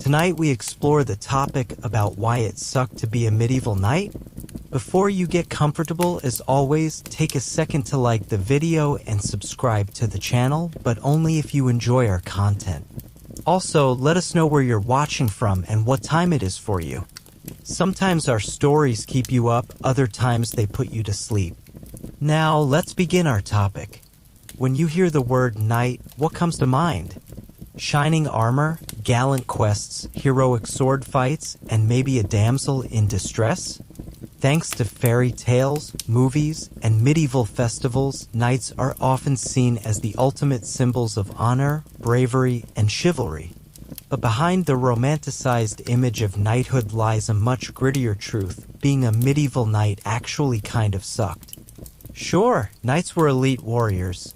Tonight we explore the topic about why it sucked to be a medieval knight. Before you get comfortable, as always, take a second to like the video and subscribe to the channel, but only if you enjoy our content. Also, let us know where you're watching from and what time it is for you. Sometimes our stories keep you up, other times they put you to sleep. Now, let's begin our topic. When you hear the word knight, what comes to mind? Shining armor, gallant quests, heroic sword fights, and maybe a damsel in distress? Thanks to fairy tales, movies, and medieval festivals, knights are often seen as the ultimate symbols of honor, bravery, and chivalry. But behind the romanticized image of knighthood lies a much grittier truth. Being a medieval knight actually kind of sucked. Sure, knights were elite warriors.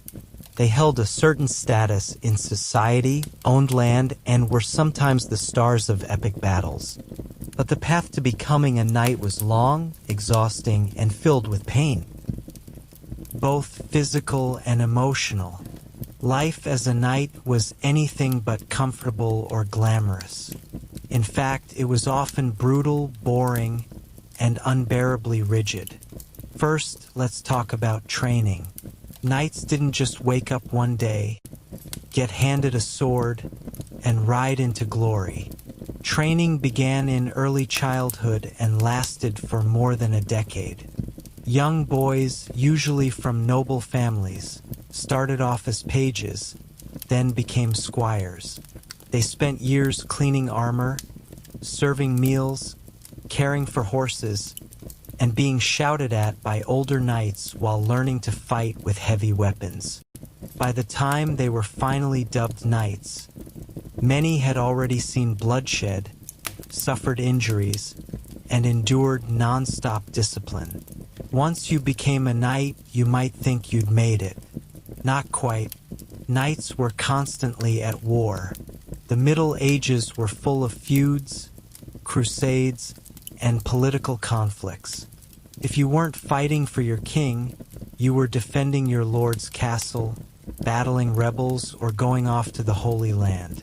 They held a certain status in society, owned land, and were sometimes the stars of epic battles. But the path to becoming a knight was long, exhausting, and filled with pain. Both physical and emotional. Life as a knight was anything but comfortable or glamorous. In fact, it was often brutal, boring, and unbearably rigid. First, let's talk about training. Knights didn't just wake up one day, get handed a sword, and ride into glory. Training began in early childhood and lasted for more than a decade. Young boys, usually from noble families, started off as pages, then became squires. They spent years cleaning armor, serving meals, caring for horses, and being shouted at by older knights while learning to fight with heavy weapons. By the time they were finally dubbed knights, many had already seen bloodshed, suffered injuries, and endured non-stop discipline. Once you became a knight, you might think you'd made it. Not quite. Knights were constantly at war. The Middle Ages were full of feuds, crusades, and political conflicts. If you weren't fighting for your king, you were defending your lord's castle, battling rebels, or going off to the Holy Land.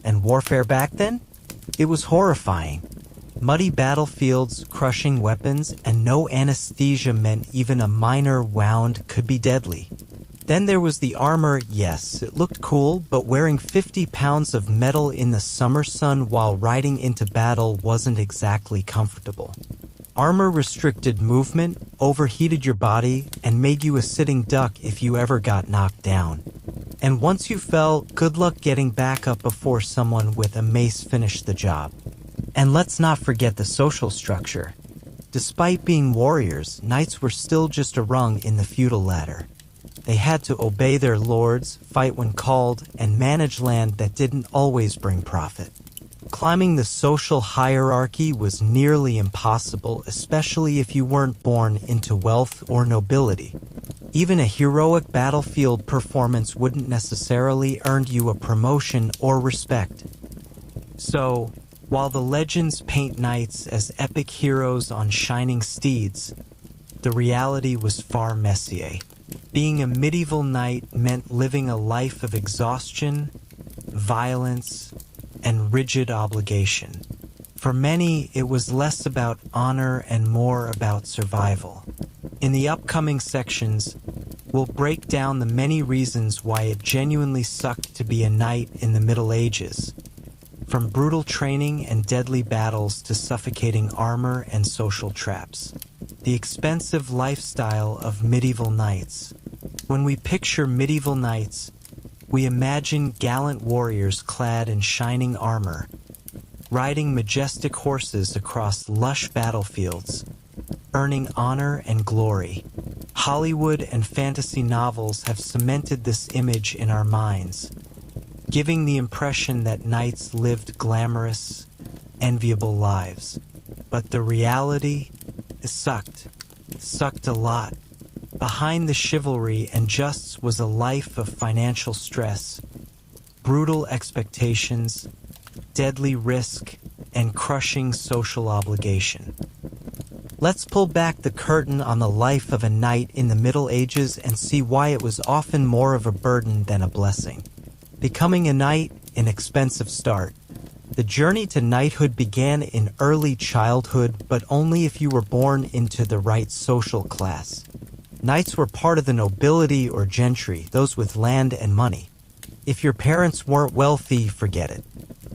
And warfare back then? It was horrifying. Muddy battlefields, crushing weapons, and no anesthesia meant even a minor wound could be deadly. Then there was the armor. Yes, it looked cool, but wearing 50 pounds of metal in the summer sun while riding into battle wasn't exactly comfortable. Armor restricted movement, overheated your body, and made you a sitting duck if you ever got knocked down. And once you fell, good luck getting back up before someone with a mace finished the job. And let's not forget the social structure. Despite being warriors, knights were still just a rung in the feudal ladder. They had to obey their lords, fight when called, and manage land that didn't always bring profit. Climbing the social hierarchy was nearly impossible, especially if you weren't born into wealth or nobility. Even a heroic battlefield performance wouldn't necessarily earn you a promotion or respect. So, while the legends paint knights as epic heroes on shining steeds, the reality was far messier. Being a medieval knight meant living a life of exhaustion, violence, and rigid obligation. For many, it was less about honor and more about survival. In the upcoming sections, we'll break down the many reasons why it genuinely sucked to be a knight in the Middle Ages. From brutal training and deadly battles to suffocating armor and social traps. The expensive lifestyle of medieval knights. When we picture medieval knights, we imagine gallant warriors clad in shining armor, riding majestic horses across lush battlefields, earning honor and glory. Hollywood and fantasy novels have cemented this image in our minds, giving the impression that knights lived glamorous, enviable lives. But the reality sucked a lot. Behind the chivalry and justs was a life of financial stress, brutal expectations, deadly risk, and crushing social obligation. Let's pull back the curtain on the life of a knight in the Middle Ages and see why it was often more of a burden than a blessing. Becoming a knight, an expensive start. The journey to knighthood began in early childhood, but only if you were born into the right social class. Knights were part of the nobility or gentry, those with land and money. If your parents weren't wealthy, forget it.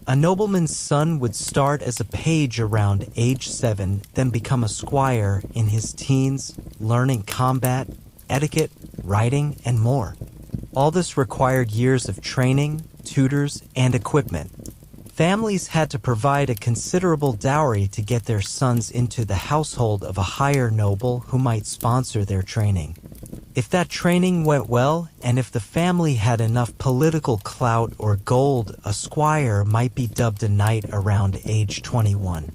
A nobleman's son would start as a page around age 7, then become a squire in his teens, learning combat, etiquette, riding, and more. All this required years of training, tutors, and equipment. Families had to provide a considerable dowry to get their sons into the household of a higher noble who might sponsor their training. If that training went well, and if the family had enough political clout or gold, a squire might be dubbed a knight around age 21.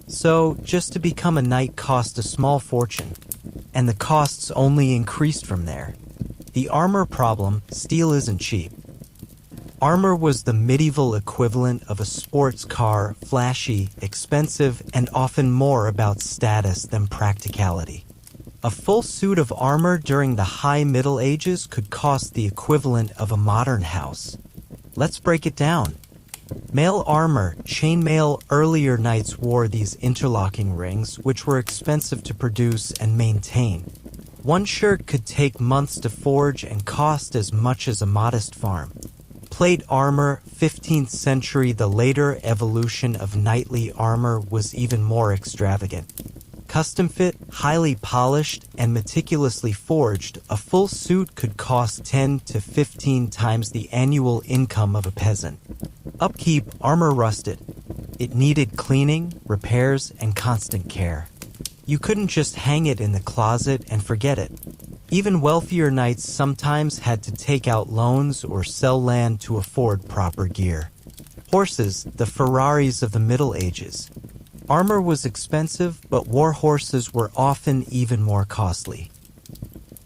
So, just to become a knight cost a small fortune, and the costs only increased from there. The armor problem: steel isn't cheap. Armor was the medieval equivalent of a sports car, flashy, expensive, and often more about status than practicality. A full suit of armor during the High Middle Ages could cost the equivalent of a modern house. Let's break it down. Mail armor, chainmail. Earlier knights wore these interlocking rings, which were expensive to produce and maintain. One shirt could take months to forge and cost as much as a modest farm. Plate armor, 15th century. The later evolution of knightly armor was even more extravagant. Custom fit, highly polished, and meticulously forged, a full suit could cost 10 to 15 times the annual income of a peasant. Upkeep: armor rusted. It needed cleaning, repairs, and constant care. You couldn't just hang it in the closet and forget it. Even wealthier knights sometimes had to take out loans or sell land to afford proper gear. Horses, the Ferraris of the Middle Ages. Armor was expensive, but war horses were often even more costly.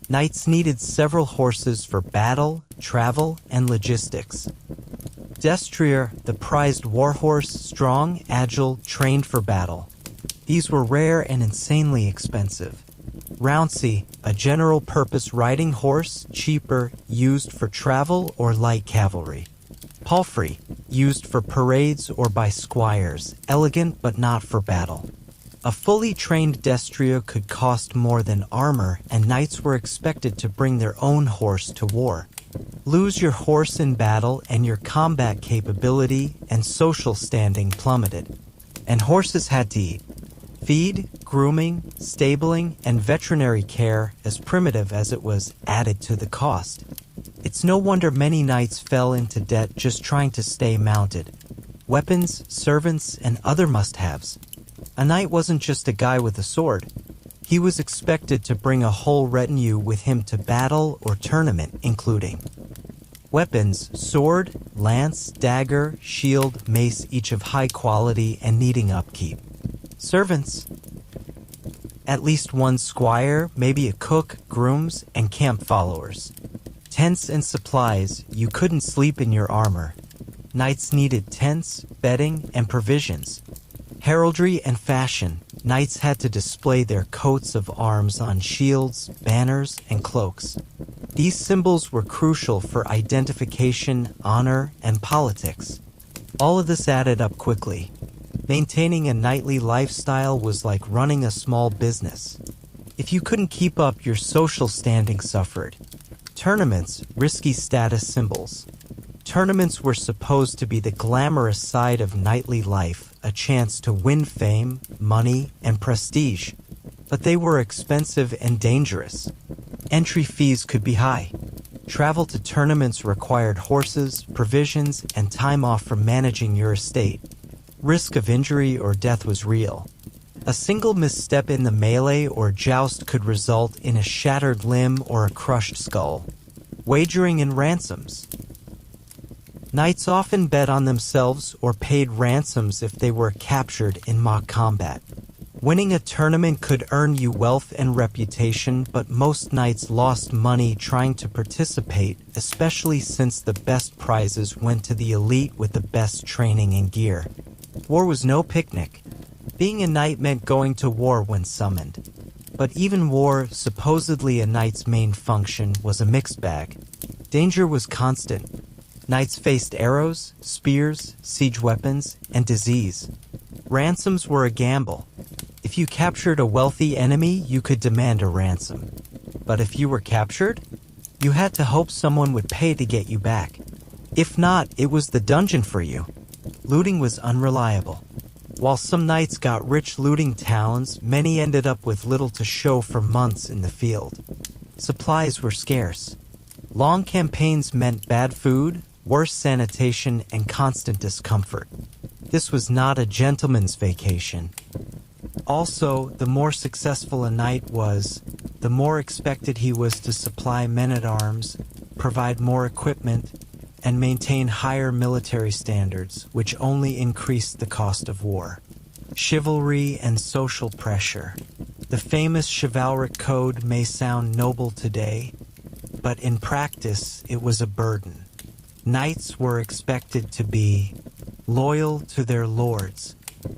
Knights needed several horses for battle, travel, and logistics. Destrier, the prized warhorse, strong, agile, trained for battle. These were rare and insanely expensive. Rouncey, a general-purpose riding horse, cheaper, used for travel or light cavalry. Palfrey, used for parades or by squires, elegant but not for battle. A fully trained destrier could cost more than armor, and knights were expected to bring their own horse to war. Lose your horse in battle and your combat capability and social standing plummeted. And horses had to eat. Feed, grooming, stabling, and veterinary care, as primitive as it was, added to the cost. It's no wonder many knights fell into debt just trying to stay mounted. Weapons, servants, and other must-haves. A knight wasn't just a guy with a sword. He was expected to bring a whole retinue with him to battle or tournament, including weapons: sword, lance, dagger, shield, mace, each of high quality and needing upkeep. Servants: at least one squire, maybe a cook, grooms, and camp followers. Tents and supplies: you couldn't sleep in your armor. Knights needed tents, bedding, and provisions. Heraldry and fashion: knights had to display their coats of arms on shields, banners, and cloaks. These symbols were crucial for identification, honor, and politics. All of this added up quickly. Maintaining a knightly lifestyle was like running a small business. If you couldn't keep up, your social standing suffered. Tournaments, risky status symbols. Tournaments were supposed to be the glamorous side of knightly life, a chance to win fame, money, and prestige. But they were expensive and dangerous. Entry fees could be high. Travel to tournaments required horses, provisions, and time off from managing your estate. Risk of injury or death was real. A single misstep in the melee or joust could result in a shattered limb or a crushed skull. Wagering and ransoms. Knights often bet on themselves or paid ransoms if they were captured in mock combat. Winning a tournament could earn you wealth and reputation, but most knights lost money trying to participate, especially since the best prizes went to the elite with the best training and gear. War was no picnic. Being a knight meant going to war when summoned. But even war, supposedly a knight's main function, was a mixed bag. Danger was constant. Knights faced arrows, spears, siege weapons, and disease. Ransoms were a gamble. If you captured a wealthy enemy, you could demand a ransom. But if you were captured, you had to hope someone would pay to get you back. If not, it was the dungeon for you. Looting was unreliable. While some knights got rich looting towns, many ended up with little to show for months in the field. Supplies were scarce. Long campaigns meant bad food, worse sanitation, and constant discomfort. This was not a gentleman's vacation. Also, the more successful a knight was, the more expected he was to supply men-at-arms, provide more equipment, and maintain higher military standards, which only increased the cost of war. Chivalry and social pressure. The famous chivalric code may sound noble today, but in practice it was a burden. Knights were expected to be loyal to their lords,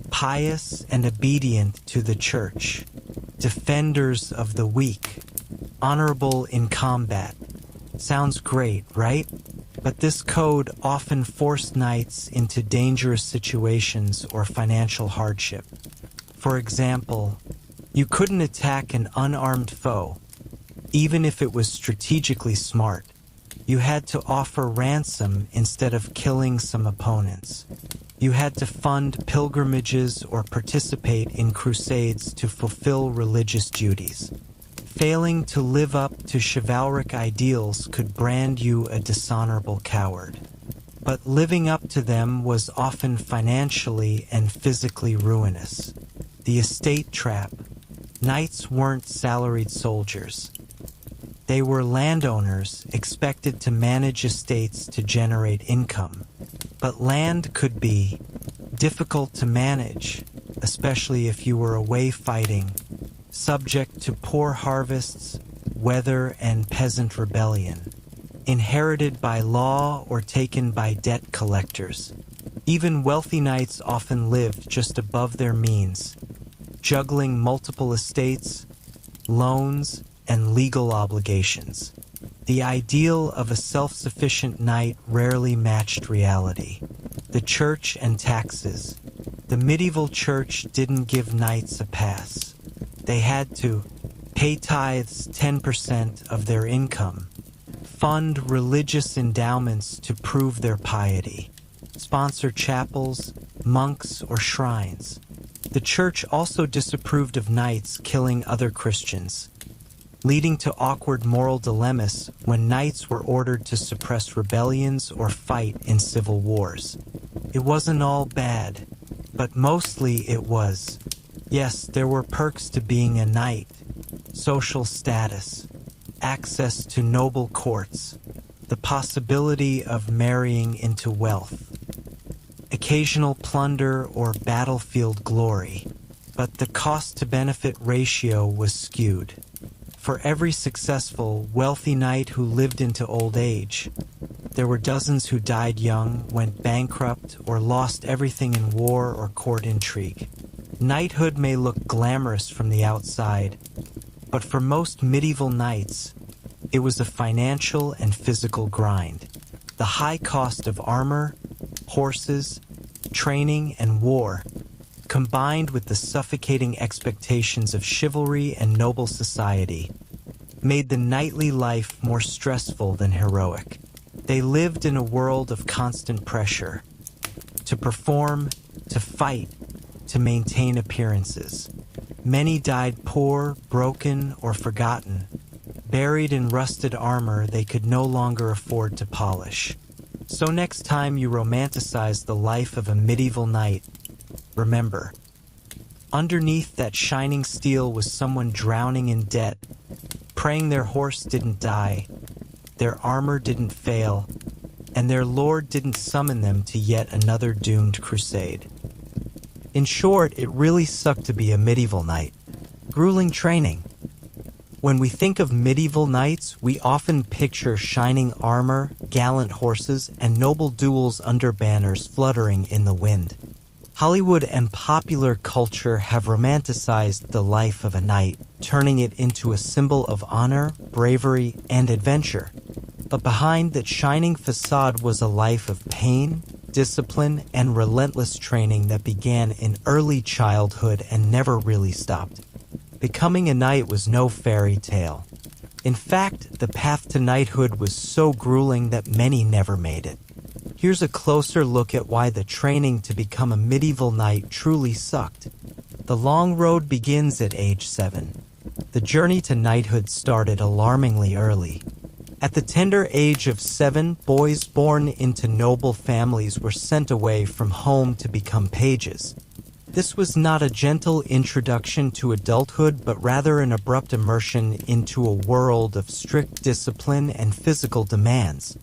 pious and obedient to the church, defenders of the weak, honorable in combat. Sounds great, right? But this code often forced knights into dangerous situations or financial hardship. For example, you couldn't attack an unarmed foe, even if it was strategically smart. You had to offer ransom instead of killing some opponents. You had to fund pilgrimages or participate in crusades to fulfill religious duties. Failing to live up to chivalric ideals could brand you a dishonorable coward. But living up to them was often financially and physically ruinous. The estate trap. Knights weren't salaried soldiers. They were landowners expected to manage estates to generate income. But land could be difficult to manage, especially if you were away fighting, subject to poor harvests, weather, and peasant rebellion, inherited by law or taken by debt collectors. Even wealthy knights often lived just above their means, juggling multiple estates, loans, and legal obligations. The ideal of a self-sufficient knight rarely matched reality. The church and taxes. The medieval church didn't give knights a pass. They had to pay tithes 10% of their income, fund religious endowments to prove their piety, sponsor chapels, monks, or shrines. The church also disapproved of knights killing other Christians, leading to awkward moral dilemmas when knights were ordered to suppress rebellions or fight in civil wars. It wasn't all bad, but mostly it was. Yes, there were perks to being a knight: social status, access to noble courts, the possibility of marrying into wealth, occasional plunder or battlefield glory. But the cost-to-benefit ratio was skewed. For every successful, wealthy knight who lived into old age, there were dozens who died young, went bankrupt, or lost everything in war or court intrigue. Knighthood may look glamorous from the outside, but for most medieval knights, it was a financial and physical grind. The high cost of armor, horses, training, and war, combined with the suffocating expectations of chivalry and noble society, made the knightly life more stressful than heroic. They lived in a world of constant pressure to perform, to fight, to maintain appearances. Many died poor, broken, or forgotten, buried in rusted armor they could no longer afford to polish. So next time you romanticize the life of a medieval knight, remember, underneath that shining steel was someone drowning in debt, praying their horse didn't die, their armor didn't fail, and their lord didn't summon them to yet another doomed crusade. In short, it really sucked to be a medieval knight. Grueling training. When we think of medieval knights, we often picture shining armor, gallant horses, and noble duels under banners fluttering in the wind. Hollywood and popular culture have romanticized the life of a knight, turning it into a symbol of honor, bravery, and adventure. But behind that shining facade was a life of pain, discipline, and relentless training that began in early childhood and never really stopped. Becoming a knight was no fairy tale. In fact, the path to knighthood was so grueling that many never made it. Here's a closer look at why the training to become a medieval knight truly sucked. The long road begins at age 7. The journey to knighthood started alarmingly early. At the tender age of 7, boys born into noble families were sent away from home to become pages. This was not a gentle introduction to adulthood, but rather an abrupt immersion into a world of strict discipline and physical demands.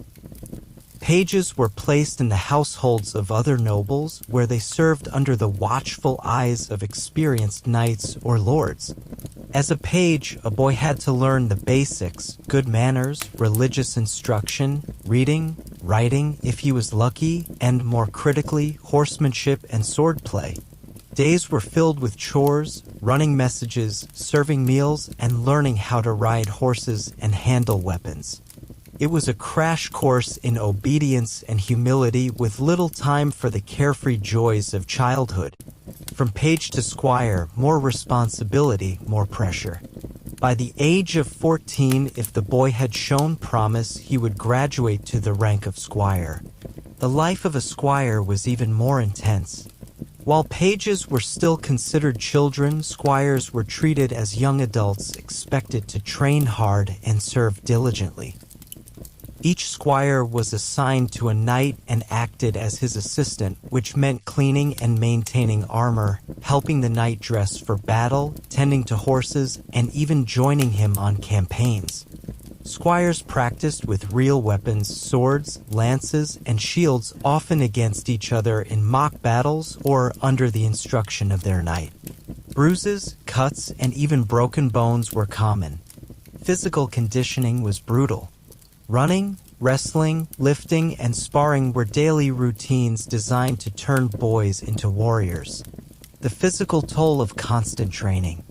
Pages were placed in the households of other nobles, where they served under the watchful eyes of experienced knights or lords. As a page, a boy had to learn the basics: good manners, religious instruction, reading, writing, if he was lucky, and more critically, horsemanship and swordplay. Days were filled with chores, running messages, serving meals, and learning how to ride horses and handle weapons. It was a crash course in obedience and humility, with little time for the carefree joys of childhood. From page to squire, more responsibility, more pressure. By the age of 14, if the boy had shown promise, he would graduate to the rank of squire. The life of a squire was even more intense. While pages were still considered children, squires were treated as young adults, expected to train hard and serve diligently. Each squire was assigned to a knight and acted as his assistant, which meant cleaning and maintaining armor, helping the knight dress for battle, tending to horses, and even joining him on campaigns. Squires practiced with real weapons, swords, lances, and shields, often against each other in mock battles or under the instruction of their knight. Bruises, cuts, and even broken bones were common. Physical conditioning was brutal. Running, wrestling, lifting, and sparring were daily routines designed to turn boys into warriors. The physical toll of constant training.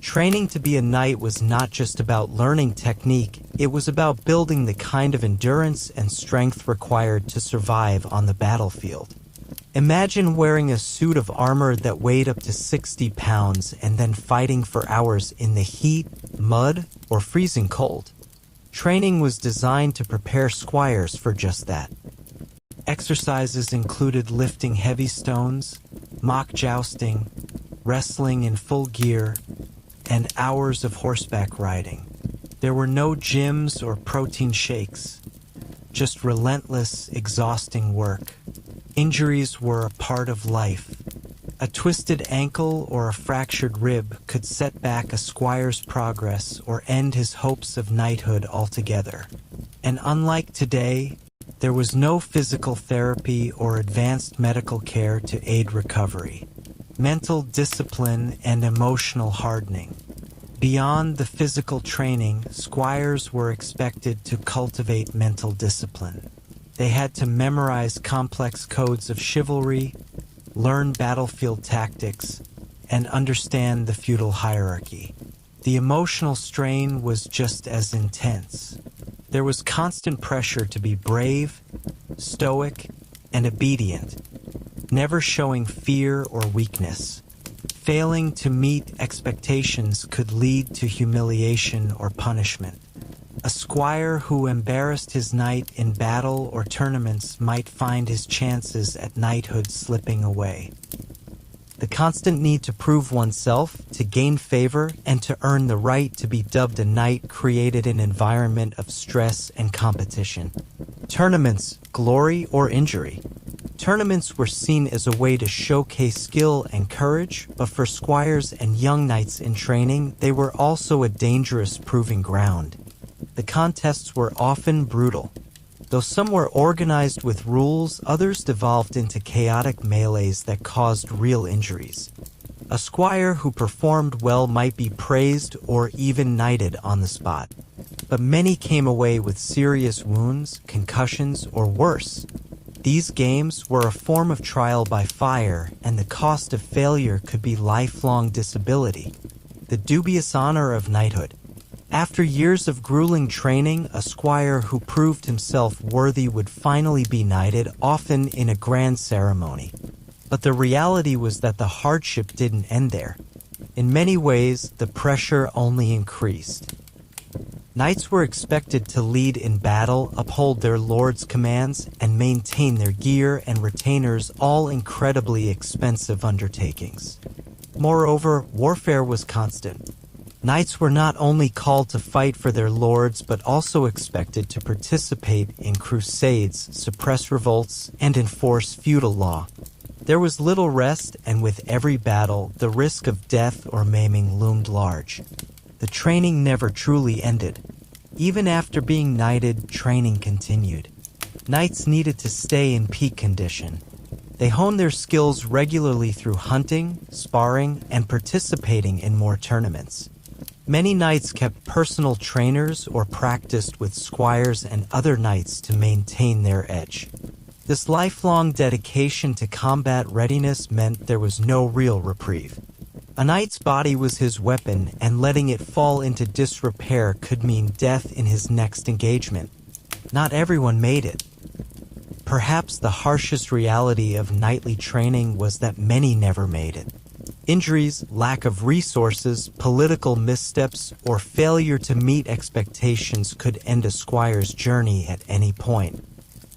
Training to be a knight was not just about learning technique, it was about building the kind of endurance and strength required to survive on the battlefield. Imagine wearing a suit of armor that weighed up to 60 pounds and then fighting for hours in the heat, mud, or freezing cold. Training was designed to prepare squires for just that. Exercises included lifting heavy stones, mock jousting, wrestling in full gear, and hours of horseback riding. There were no gyms or protein shakes, just relentless, exhausting work. Injuries were a part of life. A twisted ankle or a fractured rib could set back a squire's progress or end his hopes of knighthood altogether. And unlike today, there was no physical therapy or advanced medical care to aid recovery. Mental discipline and emotional hardening. Beyond the physical training, squires were expected to cultivate mental discipline. They had to memorize complex codes of chivalry, learn battlefield tactics, and understand the feudal hierarchy. The emotional strain was just as intense. There was constant pressure to be brave, stoic, and obedient, never showing fear or weakness. Failing to meet expectations could lead to humiliation or punishment. A squire who embarrassed his knight in battle or tournaments might find his chances at knighthood slipping away. The constant need to prove oneself, to gain favor, and to earn the right to be dubbed a knight created an environment of stress and competition. Tournaments, glory or injury. Tournaments were seen as a way to showcase skill and courage, but for squires and young knights in training, they were also a dangerous proving ground. The contests were often brutal. Though some were organized with rules, others devolved into chaotic melees that caused real injuries. A squire who performed well might be praised or even knighted on the spot. But many came away with serious wounds, concussions, or worse. These games were a form of trial by fire, and the cost of failure could be lifelong disability. The dubious honor of knighthood. After years of grueling training, a squire who proved himself worthy would finally be knighted, often in a grand ceremony. But the reality was that the hardship didn't end there. In many ways, the pressure only increased. Knights were expected to lead in battle, uphold their lord's commands, and maintain their gear and retainers, all incredibly expensive undertakings. Moreover, warfare was constant. Knights were not only called to fight for their lords, but also expected to participate in crusades, suppress revolts, and enforce feudal law. There was little rest, and with every battle, the risk of death or maiming loomed large. The training never truly ended. Even after being knighted, training continued. Knights needed to stay in peak condition. They honed their skills regularly through hunting, sparring, and participating in more tournaments. Many knights kept personal trainers or practiced with squires and other knights to maintain their edge. This lifelong dedication to combat readiness meant there was no real reprieve. A knight's body was his weapon, and letting it fall into disrepair could mean death in his next engagement. Not everyone made it. Perhaps the harshest reality of knightly training was that many never made it. Injuries, lack of resources, political missteps, or failure to meet expectations could end a squire's journey at any point.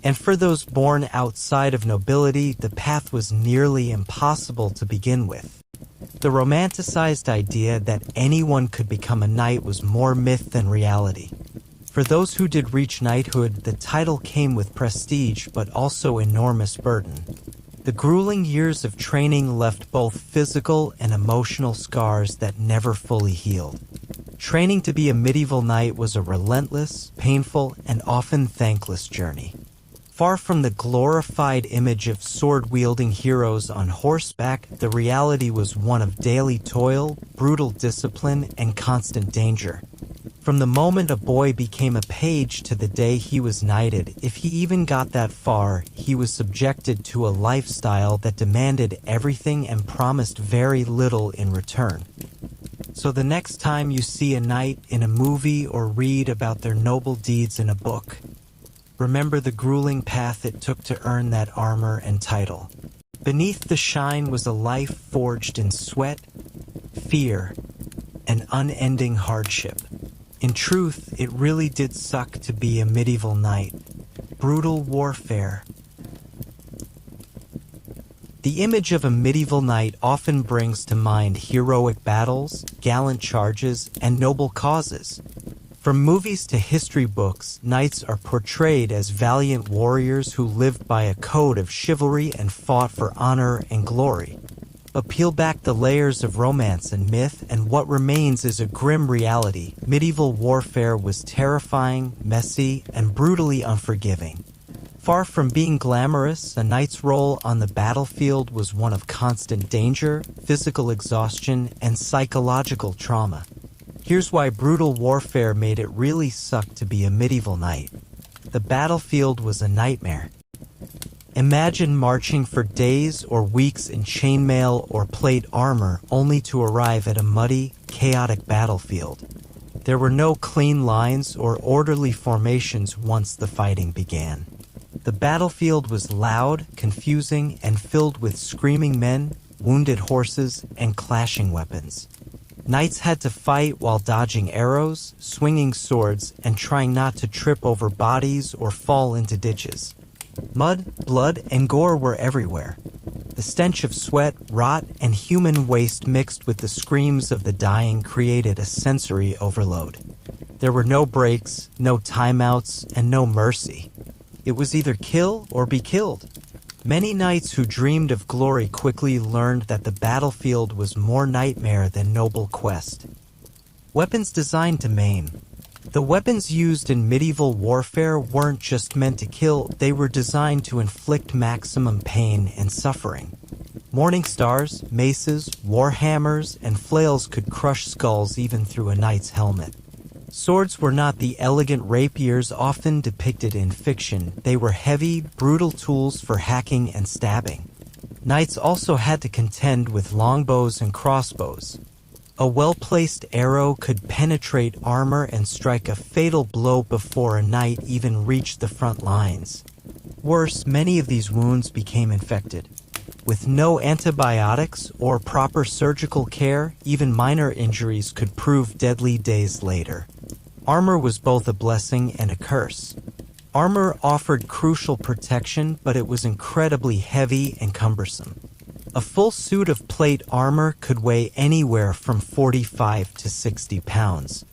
And for those born outside of nobility, the path was nearly impossible to begin with. The romanticized idea that anyone could become a knight was more myth than reality. For those who did reach knighthood, the title came with prestige but also enormous burden. The grueling years of training left both physical and emotional scars that never fully healed. Training to be a medieval knight was a relentless, painful, and often thankless journey. Far from the glorified image of sword-wielding heroes on horseback, the reality was one of daily toil, brutal discipline, and constant danger. From the moment a boy became a page to the day he was knighted, if he even got that far, he was subjected to a lifestyle that demanded everything and promised very little in return. So the next time you see a knight in a movie or read about their noble deeds in a book, remember the grueling path it took to earn that armor and title. Beneath the shine was a life forged in sweat, fear, and unending hardship. In truth, it really did suck to be a medieval knight. Brutal warfare. The image of a medieval knight often brings to mind heroic battles, gallant charges, and noble causes. From movies to history books, knights are portrayed as valiant warriors who lived by a code of chivalry and fought for honor and glory. But peel back the layers of romance and myth, and what remains is a grim reality. Medieval warfare was terrifying, messy, and brutally unforgiving. Far from being glamorous, a knight's role on the battlefield was one of constant danger, physical exhaustion, and psychological trauma. Here's why brutal warfare made it really suck to be a medieval knight. The battlefield was a nightmare. Imagine marching for days or weeks in chainmail or plate armor only to arrive at a muddy, chaotic battlefield. There were no clean lines or orderly formations once the fighting began. The battlefield was loud, confusing, and filled with screaming men, wounded horses, and clashing weapons. Knights had to fight while dodging arrows, swinging swords, and trying not to trip over bodies or fall into ditches. Mud, blood, and gore were everywhere. The stench of sweat, rot, and human waste mixed with the screams of the dying created a sensory overload. There were no breaks, no timeouts, and no mercy. It was either kill or be killed. Many knights who dreamed of glory quickly learned that the battlefield was more nightmare than noble quest. Weapons designed to maim. The weapons used in medieval warfare weren't just meant to kill, they were designed to inflict maximum pain and suffering. Morning stars, maces, warhammers, and flails could crush skulls even through a knight's helmet. Swords were not the elegant rapiers often depicted in fiction. They were heavy, brutal tools for hacking and stabbing. Knights also had to contend with longbows and crossbows. A well-placed arrow could penetrate armor and strike a fatal blow before a knight even reached the front lines. Worse, many of these wounds became infected. With no antibiotics or proper surgical care, even minor injuries could prove deadly days later. Armor was both a blessing and a curse. Armor offered crucial protection, but it was incredibly heavy and cumbersome. A full suit of plate armor could weigh anywhere from 45 to 60 pounds.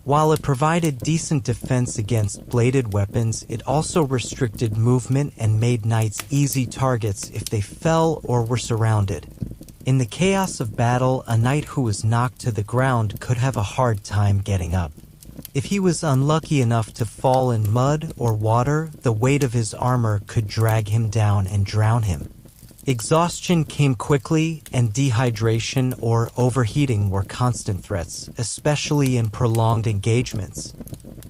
While it provided decent defense against bladed weapons, it also restricted movement and made knights easy targets if they fell or were surrounded. In the chaos of battle, a knight who was knocked to the ground could have a hard time getting up. If he was unlucky enough to fall in mud or water, the weight of his armor could drag him down and drown him. Exhaustion came quickly, and dehydration or overheating were constant threats, especially in prolonged engagements.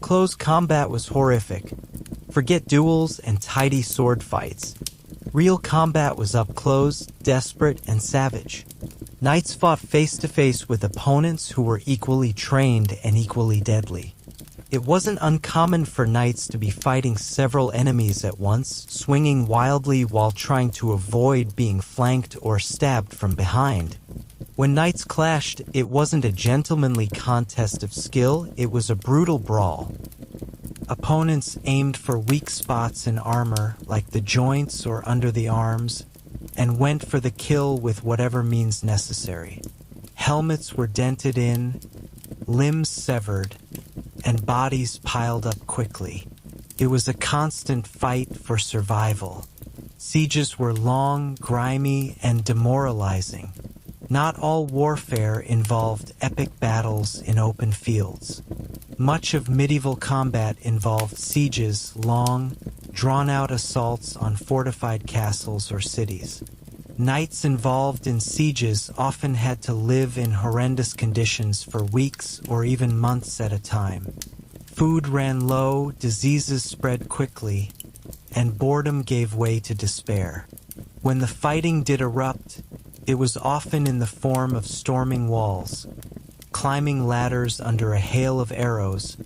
Close combat was horrific. Forget duels and tidy sword fights. Real combat was up close, desperate, and savage. Knights fought face-to-face with opponents who were equally trained and equally deadly. It wasn't uncommon for knights to be fighting several enemies at once, swinging wildly while trying to avoid being flanked or stabbed from behind. When knights clashed, it wasn't a gentlemanly contest of skill, it was a brutal brawl. Opponents aimed for weak spots in armor, like the joints or under the arms, and went for the kill with whatever means necessary. Helmets were dented in, limbs severed, and bodies piled up quickly. It was a constant fight for survival. Sieges were long, grimy, and demoralizing. Not all warfare involved epic battles in open fields. Much of medieval combat involved sieges, long, drawn-out assaults on fortified castles or cities. Knights involved in sieges often had to live in horrendous conditions for weeks or even months at a time. Food ran low, diseases spread quickly, and boredom gave way to despair. When the fighting did erupt, it was often in the form of storming walls, climbing ladders under a hail of arrows,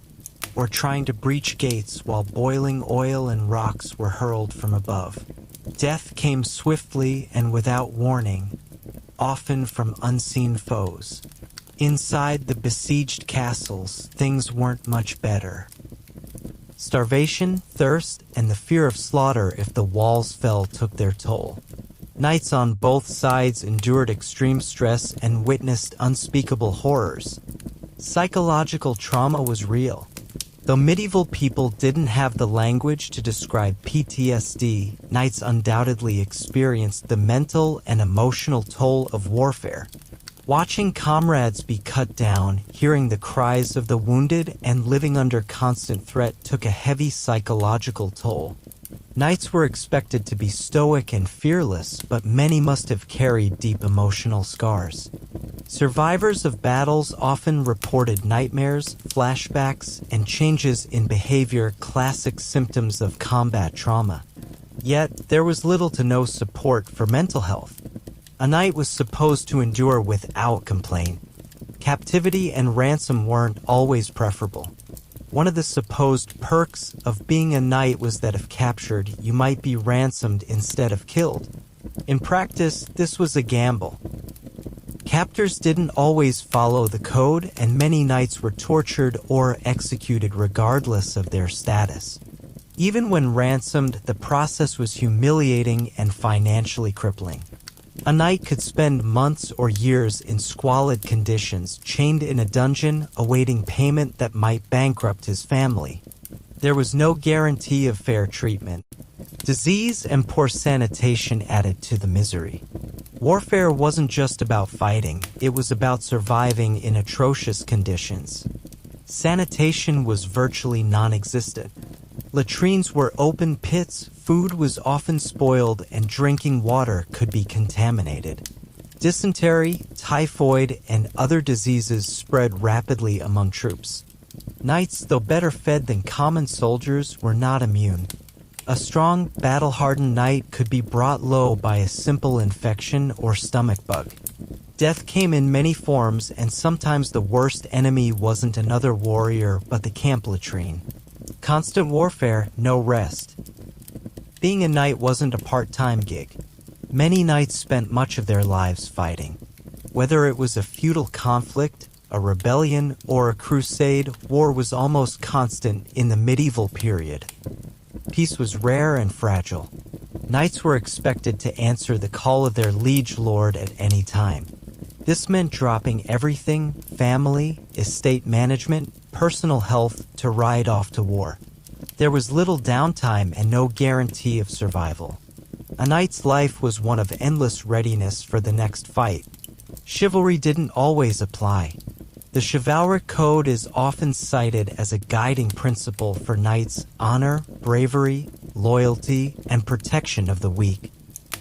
or trying to breach gates while boiling oil and rocks were hurled from above. Death came swiftly and without warning, often from unseen foes. Inside the besieged castles, things weren't much better. Starvation, thirst, and the fear of slaughter if the walls fell took their toll. Knights on both sides endured extreme stress and witnessed unspeakable horrors. Psychological trauma was real. Though medieval people didn't have the language to describe PTSD, knights undoubtedly experienced the mental and emotional toll of warfare. Watching comrades be cut down, hearing the cries of the wounded, and living under constant threat took a heavy psychological toll. Knights were expected to be stoic and fearless, but many must have carried deep emotional scars. Survivors of battles often reported nightmares, flashbacks, and changes in behavior, classic symptoms of combat trauma. Yet, there was little to no support for mental health. A knight was supposed to endure without complaint. Captivity and ransom weren't always preferable. One of the supposed perks of being a knight was that if captured, you might be ransomed instead of killed. In practice, this was a gamble. Captors didn't always follow the code, and many knights were tortured or executed regardless of their status. Even when ransomed, the process was humiliating and financially crippling. A knight could spend months or years in squalid conditions, chained in a dungeon, awaiting payment that might bankrupt his family. There was no guarantee of fair treatment. Disease and poor sanitation added to the misery. Warfare wasn't just about fighting, it was about surviving in atrocious conditions. Sanitation was virtually non-existent. Latrines were open pits, food was often spoiled, and drinking water could be contaminated. Dysentery, typhoid, and other diseases spread rapidly among troops. Knights, though better fed than common soldiers, were not immune. A strong, battle-hardened knight could be brought low by a simple infection or stomach bug. Death came in many forms, and sometimes the worst enemy wasn't another warrior but the camp latrine. Constant warfare, no rest. Being a knight wasn't a part-time gig. Many knights spent much of their lives fighting. Whether it was a feudal conflict, a rebellion, or a crusade, war was almost constant in the medieval period. Peace was rare and fragile. Knights were expected to answer the call of their liege lord at any time. This meant dropping everything, family, estate management, personal health, to ride off to war. There was little downtime and no guarantee of survival. A knight's life was one of endless readiness for the next fight. Chivalry didn't always apply. The chivalric code is often cited as a guiding principle for knights' honor, bravery, loyalty, and protection of the weak.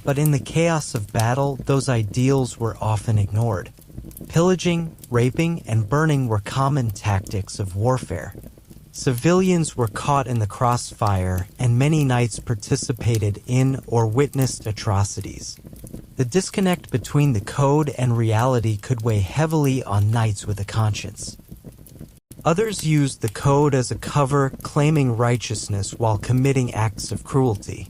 But in the chaos of battle, those ideals were often ignored. Pillaging, raping, and burning were common tactics of warfare. Civilians were caught in the crossfire, and many knights participated in or witnessed atrocities. The disconnect between the code and reality could weigh heavily on knights with a conscience. Others used the code as a cover, claiming righteousness while committing acts of cruelty.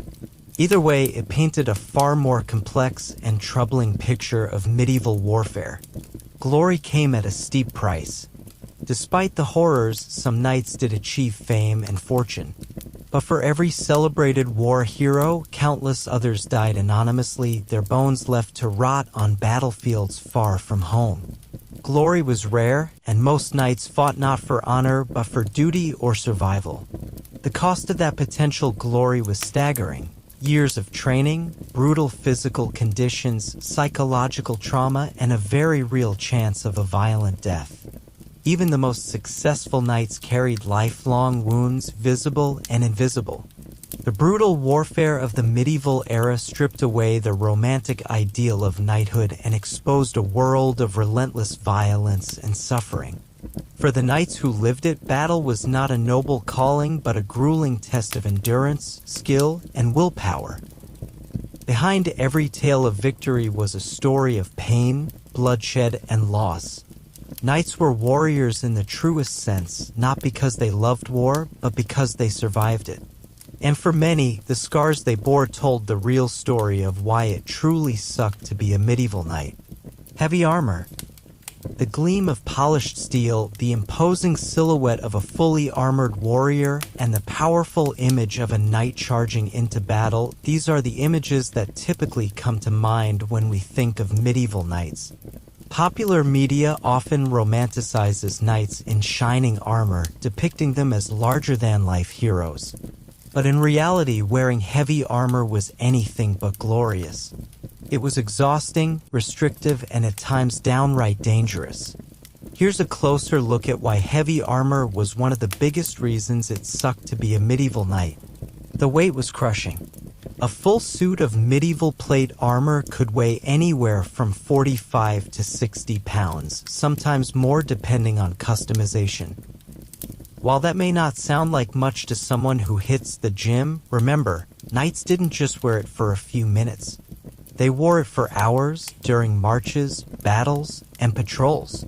Either way, it painted a far more complex and troubling picture of medieval warfare. Glory came at a steep price. Despite the horrors, some knights did achieve fame and fortune. But for every celebrated war hero, countless others died anonymously, their bones left to rot on battlefields far from home. Glory was rare, and most knights fought not for honor but for duty or survival. The cost of that potential glory was staggering. Years of training, brutal physical conditions, psychological trauma, and a very real chance of a violent death. Even the most successful knights carried lifelong wounds, visible and invisible. The brutal warfare of the medieval era stripped away the romantic ideal of knighthood and exposed a world of relentless violence and suffering. For the knights who lived it, battle was not a noble calling but a grueling test of endurance, skill, and willpower. Behind every tale of victory was a story of pain, bloodshed, and loss. Knights were warriors in the truest sense, not because they loved war, but because they survived it. And for many, the scars they bore told the real story of why it truly sucked to be a medieval knight. Heavy armor. The gleam of polished steel, the imposing silhouette of a fully armored warrior, and the powerful image of a knight charging into battle, these are the images that typically come to mind when we think of medieval knights. Popular media often romanticizes knights in shining armor, depicting them as larger-than-life heroes. But in reality, wearing heavy armor was anything but glorious. It was exhausting, restrictive, and at times downright dangerous. Here's a closer look at why heavy armor was one of the biggest reasons it sucked to be a medieval knight. The weight was crushing. A full suit of medieval plate armor could weigh anywhere from 45 to 60 pounds, sometimes more depending on customization. While that may not sound like much to someone who hits the gym, remember, knights didn't just wear it for a few minutes. They wore it for hours during marches, battles, and patrols.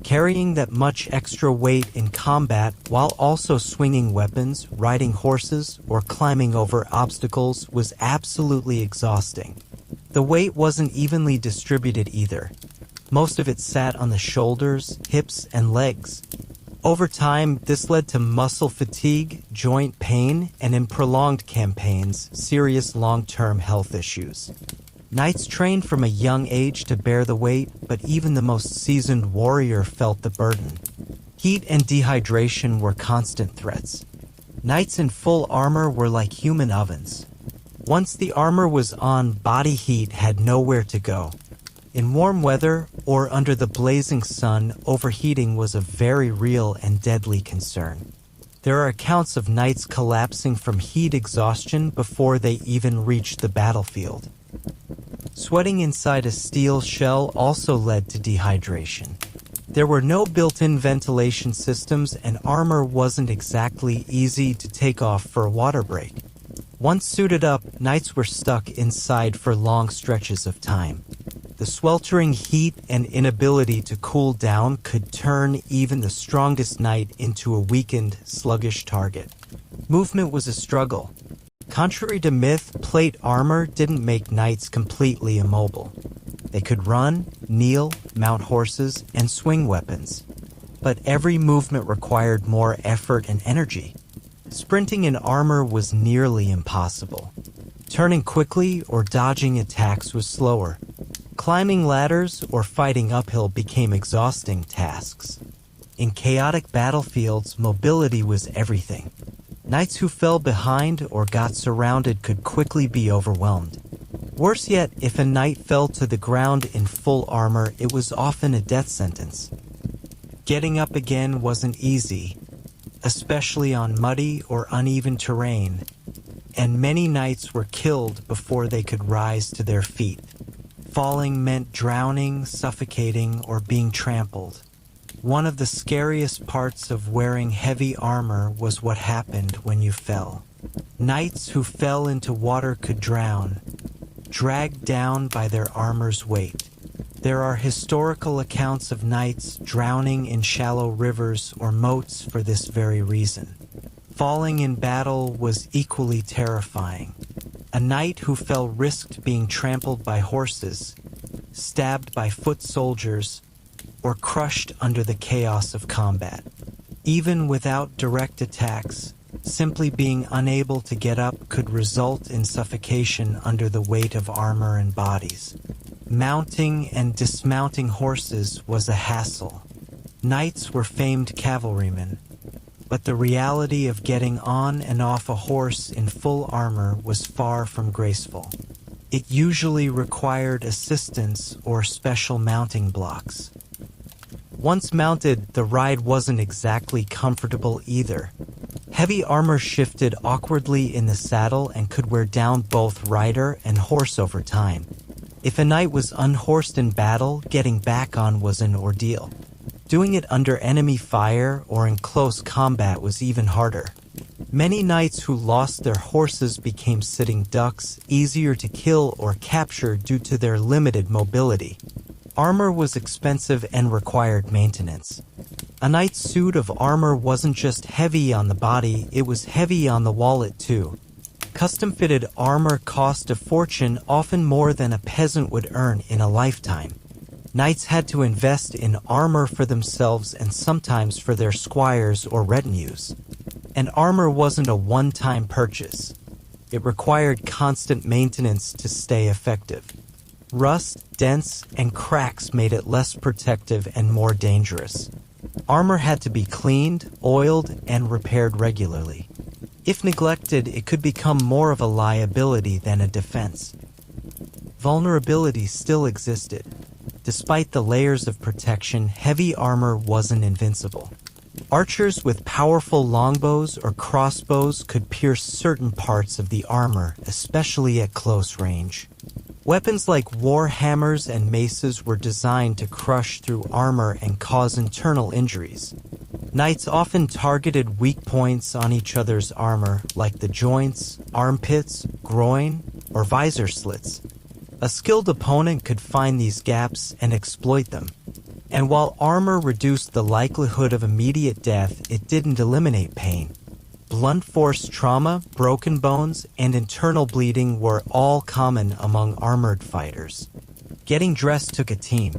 Carrying that much extra weight in combat while also swinging weapons, riding horses, or climbing over obstacles was absolutely exhausting. The weight wasn't evenly distributed either. Most of it sat on the shoulders, hips, and legs. Over time, this led to muscle fatigue, joint pain, and in prolonged campaigns, serious long-term health issues. Knights trained from a young age to bear the weight, but even the most seasoned warrior felt the burden. Heat and dehydration were constant threats. Knights in full armor were like human ovens. Once the armor was on, body heat had nowhere to go. In warm weather, or under the blazing sun, overheating was a very real and deadly concern. There are accounts of knights collapsing from heat exhaustion before they even reached the battlefield. Sweating inside a steel shell also led to dehydration. There were no built-in ventilation systems, and armor wasn't exactly easy to take off for a water break. Once suited up, knights were stuck inside for long stretches of time. The sweltering heat and inability to cool down could turn even the strongest knight into a weakened, sluggish target. Movement was a struggle. Contrary to myth, plate armor didn't make knights completely immobile. They could run, kneel, mount horses, and swing weapons. But every movement required more effort and energy. Sprinting in armor was nearly impossible. Turning quickly or dodging attacks was slower. Climbing ladders or fighting uphill became exhausting tasks. In chaotic battlefields, mobility was everything. Knights who fell behind or got surrounded could quickly be overwhelmed. Worse yet, if a knight fell to the ground in full armor, it was often a death sentence. Getting up again wasn't easy, especially on muddy or uneven terrain, and many knights were killed before they could rise to their feet. Falling meant drowning, suffocating, or being trampled. One of the scariest parts of wearing heavy armor was what happened when you fell. Knights who fell into water could drown, dragged down by their armor's weight. There are historical accounts of knights drowning in shallow rivers or moats for this very reason. Falling in battle was equally terrifying. A knight who fell risked being trampled by horses, stabbed by foot soldiers, or crushed under the chaos of combat. Even without direct attacks, simply being unable to get up could result in suffocation under the weight of armor and bodies. Mounting and dismounting horses was a hassle. Knights were famed cavalrymen, but the reality of getting on and off a horse in full armor was far from graceful. It usually required assistance or special mounting blocks. Once mounted, the ride wasn't exactly comfortable either. Heavy armor shifted awkwardly in the saddle and could wear down both rider and horse over time. If a knight was unhorsed in battle, getting back on was an ordeal. Doing it under enemy fire or in close combat was even harder. Many knights who lost their horses became sitting ducks, easier to kill or capture due to their limited mobility. Armor was expensive and required maintenance. A knight's suit of armor wasn't just heavy on the body, it was heavy on the wallet too. Custom-fitted armor cost a fortune, often more than a peasant would earn in a lifetime. Knights had to invest in armor for themselves and sometimes for their squires or retinues. And armor wasn't a one-time purchase. It required constant maintenance to stay effective. Rust, dents, and cracks made it less protective and more dangerous. Armor had to be cleaned, oiled, and repaired regularly. If neglected, it could become more of a liability than a defense. Vulnerability still existed. Despite the layers of protection, heavy armor wasn't invincible. Archers with powerful longbows or crossbows could pierce certain parts of the armor, especially at close range. Weapons like war hammers and maces were designed to crush through armor and cause internal injuries. Knights often targeted weak points on each other's armor, like the joints, armpits, groin, or visor slits. A skilled opponent could find these gaps and exploit them. And while armor reduced the likelihood of immediate death, it didn't eliminate pain. Blunt force trauma, broken bones, and internal bleeding were all common among armored fighters. Getting dressed took a team.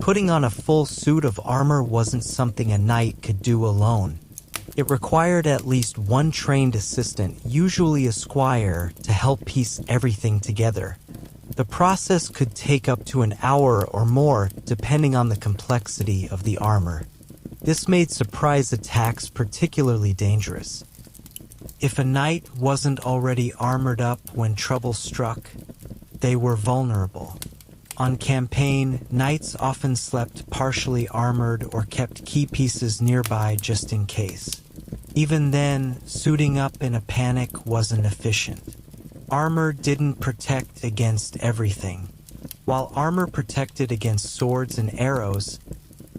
Putting on a full suit of armor wasn't something a knight could do alone. It required at least one trained assistant, usually a squire, to help piece everything together. The process could take up to an hour or more, depending on the complexity of the armor. This made surprise attacks particularly dangerous. If a knight wasn't already armored up when trouble struck, they were vulnerable. On campaign, knights often slept partially armored or kept key pieces nearby just in case. Even then, suiting up in a panic wasn't efficient. Armor didn't protect against everything. While armor protected against swords and arrows,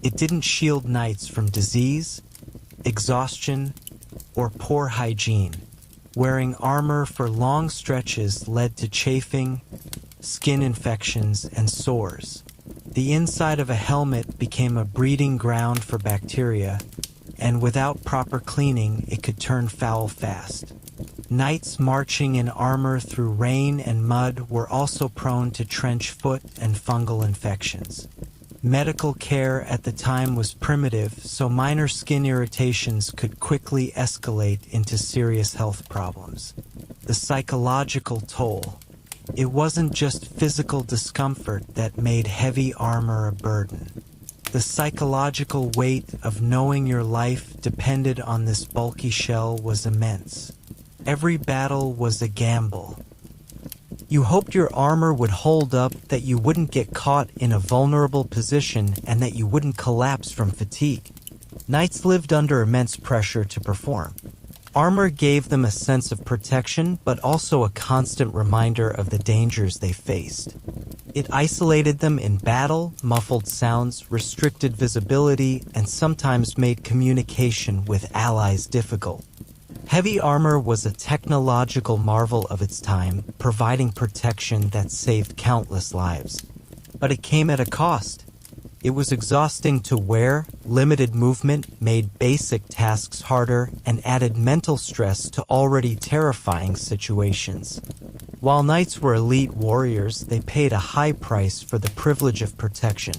it didn't shield knights from disease, exhaustion, or poor hygiene. Wearing armor for long stretches led to chafing, skin infections, and sores. The inside of a helmet became a breeding ground for bacteria, and without proper cleaning, it could turn foul fast. Knights marching in armor through rain and mud were also prone to trench foot and fungal infections. Medical care at the time was primitive, so minor skin irritations could quickly escalate into serious health problems. The psychological toll. It wasn't just physical discomfort that made heavy armor a burden. The psychological weight of knowing your life depended on this bulky shell was immense. Every battle was a gamble. You hoped your armor would hold up, that you wouldn't get caught in a vulnerable position, and that you wouldn't collapse from fatigue. Knights lived under immense pressure to perform. Armor gave them a sense of protection, but also a constant reminder of the dangers they faced. It isolated them in battle, muffled sounds, restricted visibility, and sometimes made communication with allies difficult. Heavy armor was a technological marvel of its time, providing protection that saved countless lives. But it came at a cost. It was exhausting to wear, limited movement made basic tasks harder, and added mental stress to already terrifying situations. While knights were elite warriors, they paid a high price for the privilege of protection.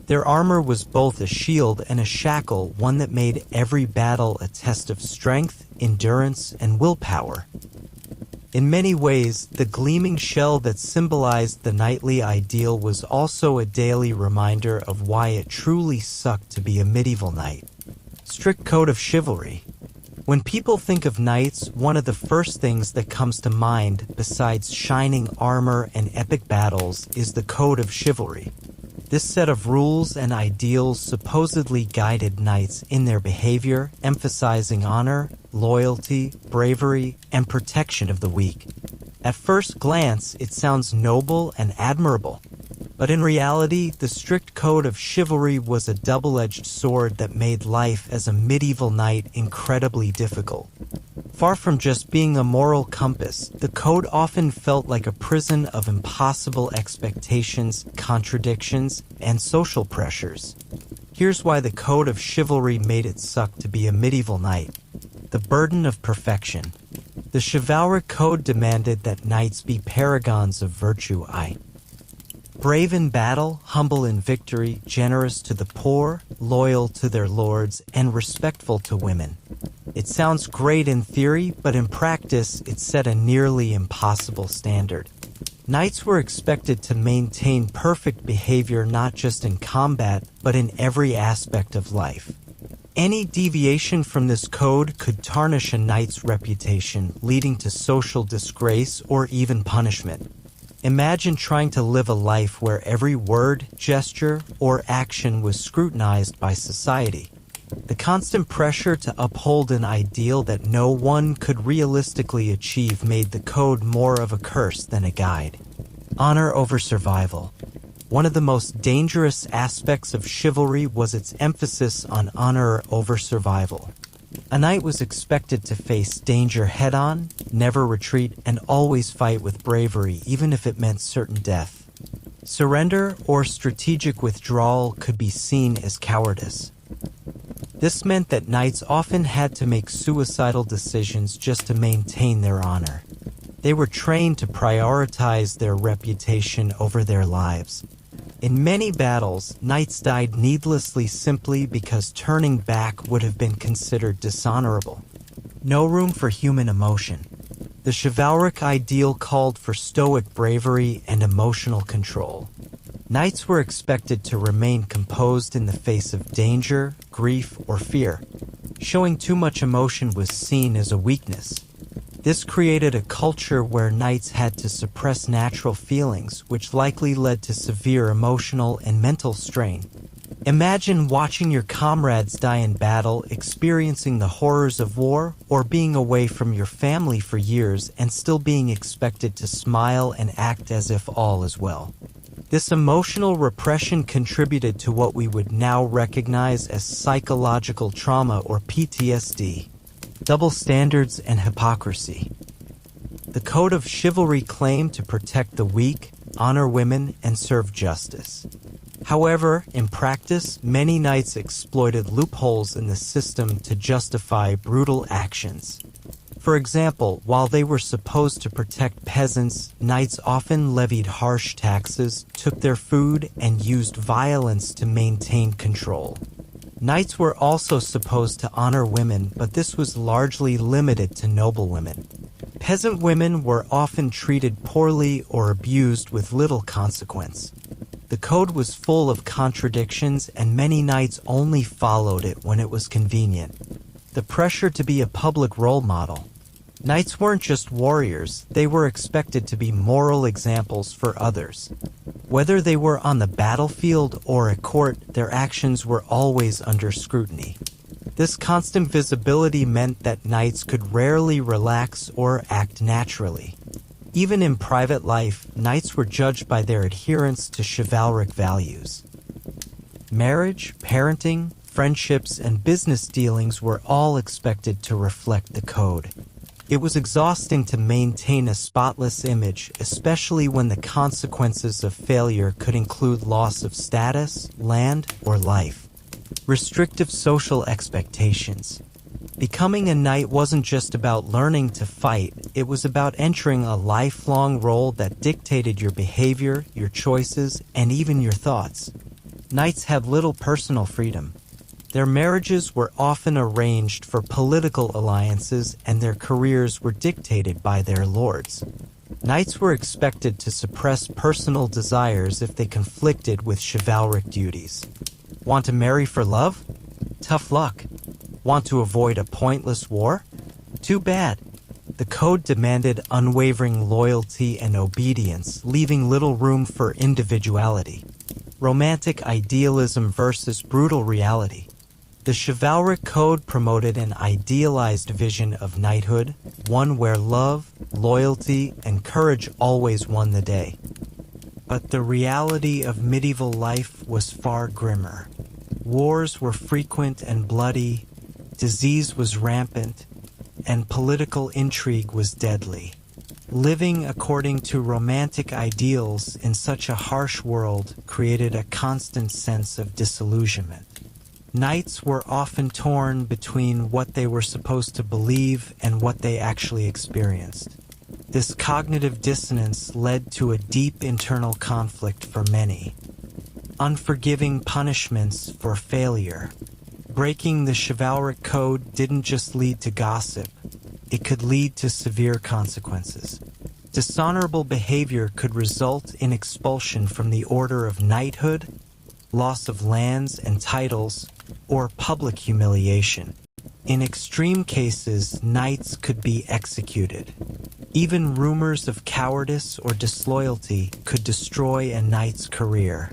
Their armor was both a shield and a shackle, one that made every battle a test of strength, endurance, and willpower. In many ways, the gleaming shell that symbolized the knightly ideal was also a daily reminder of why it truly sucked to be a medieval knight. Strict code of chivalry. When people think of knights, one of the first things that comes to mind, besides shining armor and epic battles, is the code of chivalry. This set of rules and ideals supposedly guided knights in their behavior, emphasizing honor, loyalty, bravery, and protection of the weak. At first glance, it sounds noble and admirable. But in reality, the strict code of chivalry was a double-edged sword that made life as a medieval knight incredibly difficult. Far from just being a moral compass, the code often felt like a prison of impossible expectations, contradictions, and social pressures. Here's why the code of chivalry made it suck to be a medieval knight. The burden of perfection. The chivalric code demanded that knights be paragons of virtue. Brave in battle, humble in victory, generous to the poor, loyal to their lords, and respectful to women. It sounds great in theory, but in practice, it set a nearly impossible standard. Knights were expected to maintain perfect behavior not just in combat, but in every aspect of life. Any deviation from this code could tarnish a knight's reputation, leading to social disgrace or even punishment. Imagine trying to live a life where every word, gesture, or action was scrutinized by society. The constant pressure to uphold an ideal that no one could realistically achieve made the code more of a curse than a guide. Honor over survival. One of the most dangerous aspects of chivalry was its emphasis on honor over survival. A knight was expected to face danger head-on, never retreat, and always fight with bravery, even if it meant certain death. Surrender or strategic withdrawal could be seen as cowardice. This meant that knights often had to make suicidal decisions just to maintain their honor. They were trained to prioritize their reputation over their lives. In many battles, knights died needlessly simply because turning back would have been considered dishonorable. No room for human emotion. The chivalric ideal called for stoic bravery and emotional control. Knights were expected to remain composed in the face of danger, grief, or fear. Showing too much emotion was seen as a weakness. This created a culture where knights had to suppress natural feelings, which likely led to severe emotional and mental strain. Imagine watching your comrades die in battle, experiencing the horrors of war, or being away from your family for years and still being expected to smile and act as if all is well. This emotional repression contributed to what we would now recognize as psychological trauma or PTSD. Double standards and hypocrisy. The code of chivalry claimed to protect the weak, honor women, and serve justice. However, in practice, many knights exploited loopholes in the system to justify brutal actions. For example, while they were supposed to protect peasants, knights often levied harsh taxes, took their food, and used violence to maintain control. Knights were also supposed to honor women, but this was largely limited to noble women. Peasant women were often treated poorly or abused with little consequence. The code was full of contradictions, and many knights only followed it when it was convenient. The pressure to be a public role model. Knights weren't just warriors, they were expected to be moral examples for others. Whether they were on the battlefield or at court, their actions were always under scrutiny. This constant visibility meant that knights could rarely relax or act naturally. Even in private life, knights were judged by their adherence to chivalric values. Marriage, parenting, friendships, and business dealings were all expected to reflect the code. It was exhausting to maintain a spotless image, especially when the consequences of failure could include loss of status, land, or life. Restrictive social expectations. Becoming a knight wasn't just about learning to fight, it was about entering a lifelong role that dictated your behavior, your choices, and even your thoughts. Knights had little personal freedom. Their marriages were often arranged for political alliances, and their careers were dictated by their lords. Knights were expected to suppress personal desires if they conflicted with chivalric duties. Want to marry for love? Tough luck. Want to avoid a pointless war? Too bad. The code demanded unwavering loyalty and obedience, leaving little room for individuality. Romantic idealism versus brutal reality. The chivalric code promoted an idealized vision of knighthood, one where love, loyalty, and courage always won the day. But the reality of medieval life was far grimmer. Wars were frequent and bloody, disease was rampant, and political intrigue was deadly. Living according to romantic ideals in such a harsh world created a constant sense of disillusionment. Knights were often torn between what they were supposed to believe and what they actually experienced. This cognitive dissonance led to a deep internal conflict for many. Unforgiving punishments for failure. Breaking the chivalric code didn't just lead to gossip, it could lead to severe consequences. Dishonorable behavior could result in expulsion from the order of knighthood, loss of lands and titles, or public humiliation. In extreme cases, knights could be executed. Even rumors of cowardice or disloyalty could destroy a knight's career.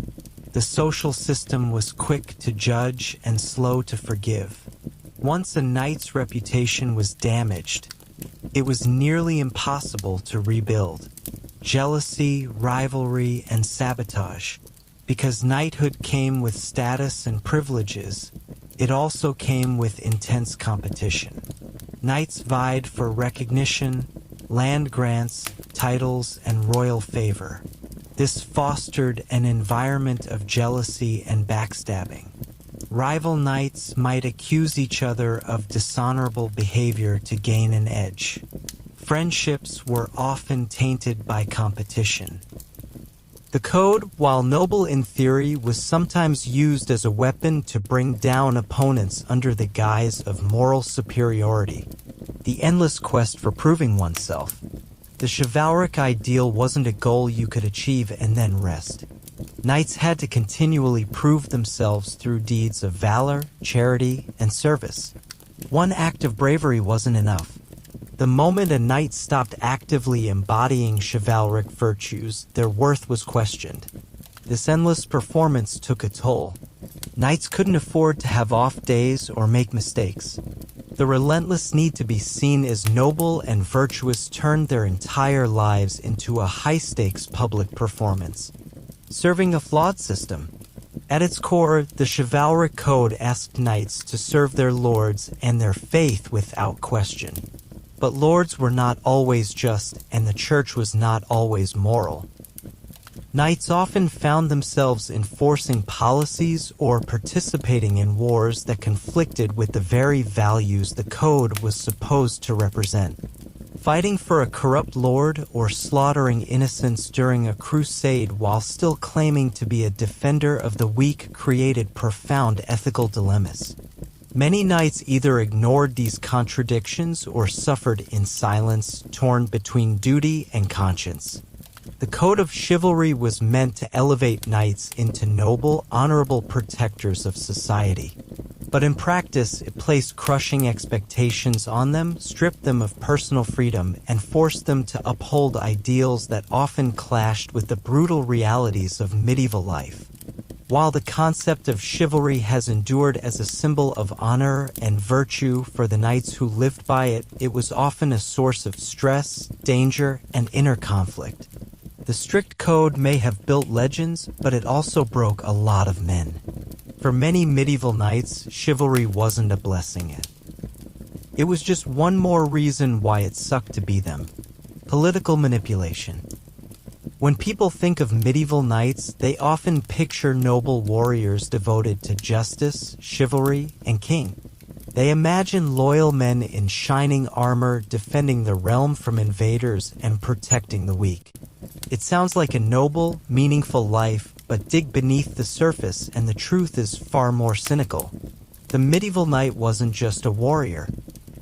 The social system was quick to judge and slow to forgive. Once a knight's reputation was damaged, it was nearly impossible to rebuild. Jealousy, rivalry, and sabotage. Because knighthood came with status and privileges, it also came with intense competition. Knights vied for recognition, land grants, titles, and royal favor. This fostered an environment of jealousy and backstabbing. Rival knights might accuse each other of dishonorable behavior to gain an edge. Friendships were often tainted by competition. The code, while noble in theory, was sometimes used as a weapon to bring down opponents under the guise of moral superiority. The endless quest for proving oneself. The chivalric ideal wasn't a goal you could achieve and then rest. Knights had to continually prove themselves through deeds of valor, charity, and service. One act of bravery wasn't enough. The moment a knight stopped actively embodying chivalric virtues, their worth was questioned. This endless performance took a toll. Knights couldn't afford to have off days or make mistakes. The relentless need to be seen as noble and virtuous turned their entire lives into a high-stakes public performance. Serving a flawed system. At its core, the chivalric code asked knights to serve their lords and their faith without question. But lords were not always just, and the church was not always moral. Knights often found themselves enforcing policies or participating in wars that conflicted with the very values the code was supposed to represent. Fighting for a corrupt lord or slaughtering innocents during a crusade while still claiming to be a defender of the weak created profound ethical dilemmas. Many knights either ignored these contradictions or suffered in silence, torn between duty and conscience. The code of chivalry was meant to elevate knights into noble, honorable protectors of society. But in practice, it placed crushing expectations on them, stripped them of personal freedom, and forced them to uphold ideals that often clashed with the brutal realities of medieval life. While the concept of chivalry has endured as a symbol of honor and virtue for the knights who lived by it, it was often a source of stress, danger, and inner conflict. The strict code may have built legends, but it also broke a lot of men. For many medieval knights, chivalry wasn't a blessing. It was just one more reason why it sucked to be them. Political manipulation. When people think of medieval knights, they often picture noble warriors devoted to justice, chivalry, and king. They imagine loyal men in shining armor defending the realm from invaders and protecting the weak. It sounds like a noble, meaningful life, but dig beneath the surface and the truth is far more cynical. The medieval knight wasn't just a warrior.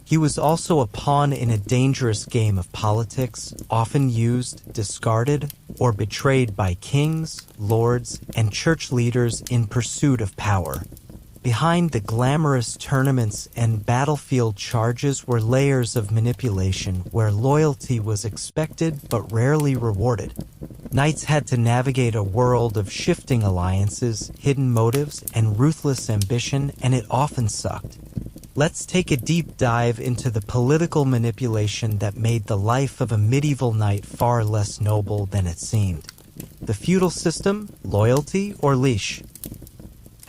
He was also a pawn in a dangerous game of politics, often used, discarded, or betrayed by kings, lords, and church leaders in pursuit of power. Behind the glamorous tournaments and battlefield charges were layers of manipulation where loyalty was expected but rarely rewarded. Knights had to navigate a world of shifting alliances, hidden motives, and ruthless ambition, and it often sucked. Let's take a deep dive into the political manipulation that made the life of a medieval knight far less noble than it seemed. The feudal system, loyalty, or leash?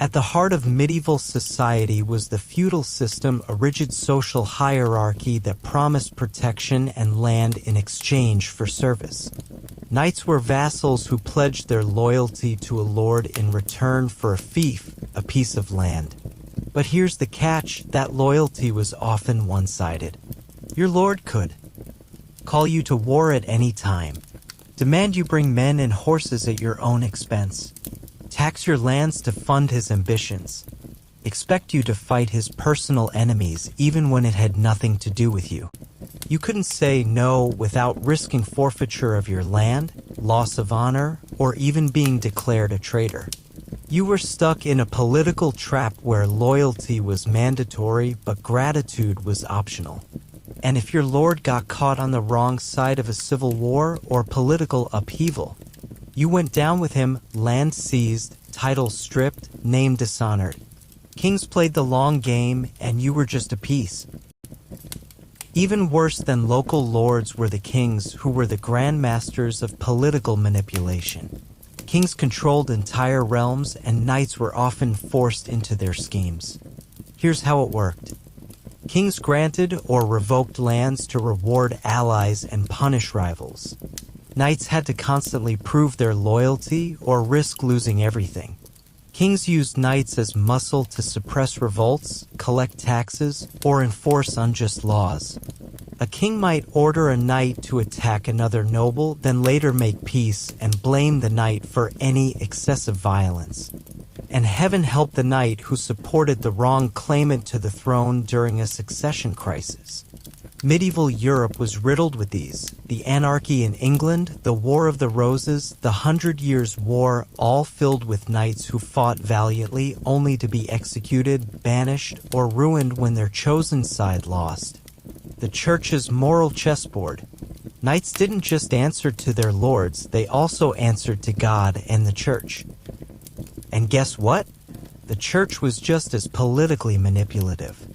At the heart of medieval society was the feudal system, a rigid social hierarchy that promised protection and land in exchange for service. Knights were vassals who pledged their loyalty to a lord in return for a fief, a piece of land. But here's the catch, that loyalty was often one-sided. Your lord could call you to war at any time, demand you bring men and horses at your own expense, tax your lands to fund his ambitions, expect you to fight his personal enemies even when it had nothing to do with you. You couldn't say no without risking forfeiture of your land, loss of honor, or even being declared a traitor. You were stuck in a political trap where loyalty was mandatory but gratitude was optional. And if your lord got caught on the wrong side of a civil war or political upheaval, you went down with him, land seized, titles stripped, name dishonored. Kings played the long game, and you were just a piece. Even worse than local lords were the kings, who were the grandmasters of political manipulation. Kings controlled entire realms, and knights were often forced into their schemes. Here's how it worked. Kings granted or revoked lands to reward allies and punish rivals. Knights had to constantly prove their loyalty or risk losing everything. Kings used knights as muscle to suppress revolts, collect taxes, or enforce unjust laws. A king might order a knight to attack another noble, then later make peace and blame the knight for any excessive violence. And heaven help the knight who supported the wrong claimant to the throne during a succession crisis. Medieval Europe was riddled with these. The anarchy in England, the War of the Roses, the 100 Years' War, all filled with knights who fought valiantly only to be executed, banished, or ruined when their chosen side lost. The church's moral chessboard. Knights didn't just answer to their lords, they also answered to God and the church. And guess what? The church was just as politically manipulative.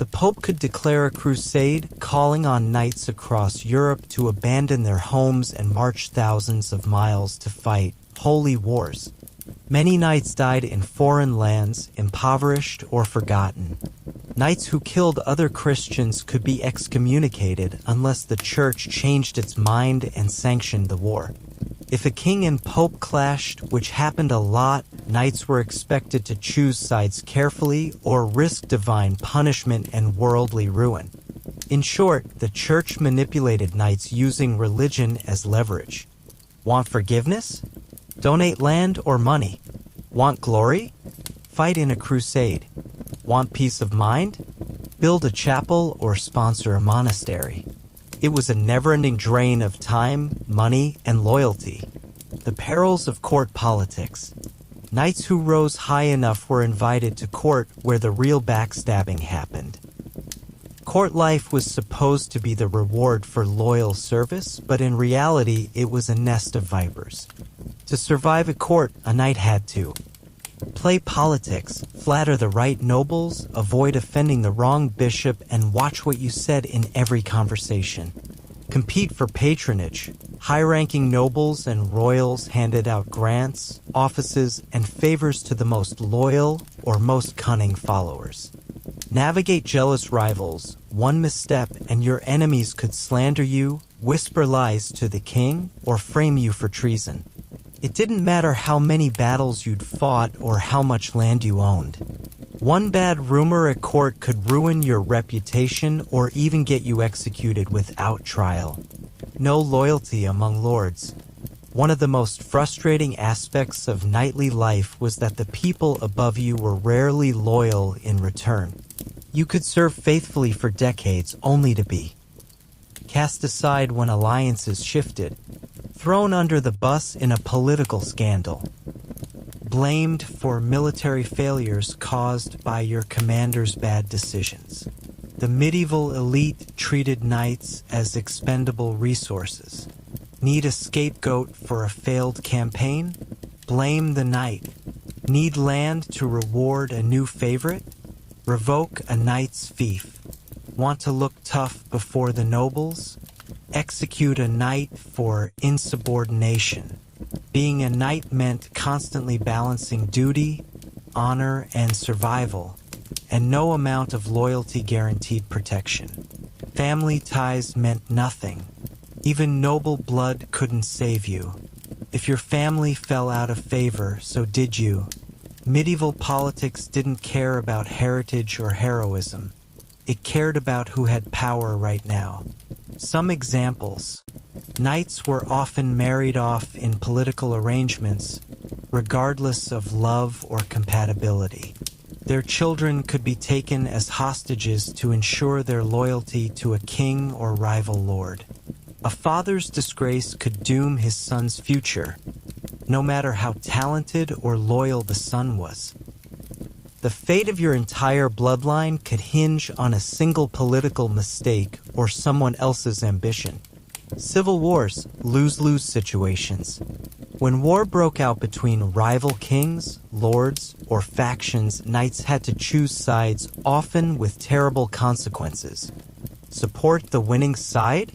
The Pope could declare a crusade, calling on knights across Europe to abandon their homes and march thousands of miles to fight holy wars. Many knights died in foreign lands, impoverished or forgotten. Knights who killed other Christians could be excommunicated unless the church changed its mind and sanctioned the war. If a king and pope clashed, which happened a lot, knights were expected to choose sides carefully or risk divine punishment and worldly ruin. In short, the church manipulated knights using religion as leverage. Want forgiveness? Donate land or money. Want glory? Fight in a crusade. Want peace of mind? Build a chapel or sponsor a monastery. It was a never-ending drain of time, money, and loyalty. The perils of court politics. Knights who rose high enough were invited to court where the real backstabbing happened. Court life was supposed to be the reward for loyal service, but in reality it was a nest of vipers. To survive at court, a knight had to play politics, flatter the right nobles, avoid offending the wrong bishop, and watch what you said in every conversation. Compete for patronage. High-ranking nobles and royals handed out grants, offices, and favors to the most loyal or most cunning followers. Navigate jealous rivals. One misstep and your enemies could slander you, whisper lies to the king, or frame you for treason. It didn't matter how many battles you'd fought or how much land you owned. One bad rumor at court could ruin your reputation or even get you executed without trial. No loyalty among lords. One of the most frustrating aspects of knightly life was that the people above you were rarely loyal in return. You could serve faithfully for decades only to be cast aside when alliances shifted, thrown under the bus in a political scandal, blamed for military failures caused by your commander's bad decisions. The medieval elite treated knights as expendable resources. Need a scapegoat for a failed campaign? Blame the knight. Need land to reward a new favorite? Revoke a knight's fief. Want to look tough before the nobles? Execute a knight for insubordination. Being a knight meant constantly balancing duty, honor, and survival, and no amount of loyalty guaranteed protection. Family ties meant nothing. Even noble blood couldn't save you. If your family fell out of favor, so did you. Medieval politics didn't care about heritage or heroism. It cared about who had power right now. Some examples. Knights were often married off in political arrangements, regardless of love or compatibility. Their children could be taken as hostages to ensure their loyalty to a king or rival lord. A father's disgrace could doom his son's future, no matter how talented or loyal the son was. The fate of your entire bloodline could hinge on a single political mistake or someone else's ambition. Civil wars, lose-lose situations. When war broke out between rival kings, lords, or factions, knights had to choose sides, often with terrible consequences. Support the winning side?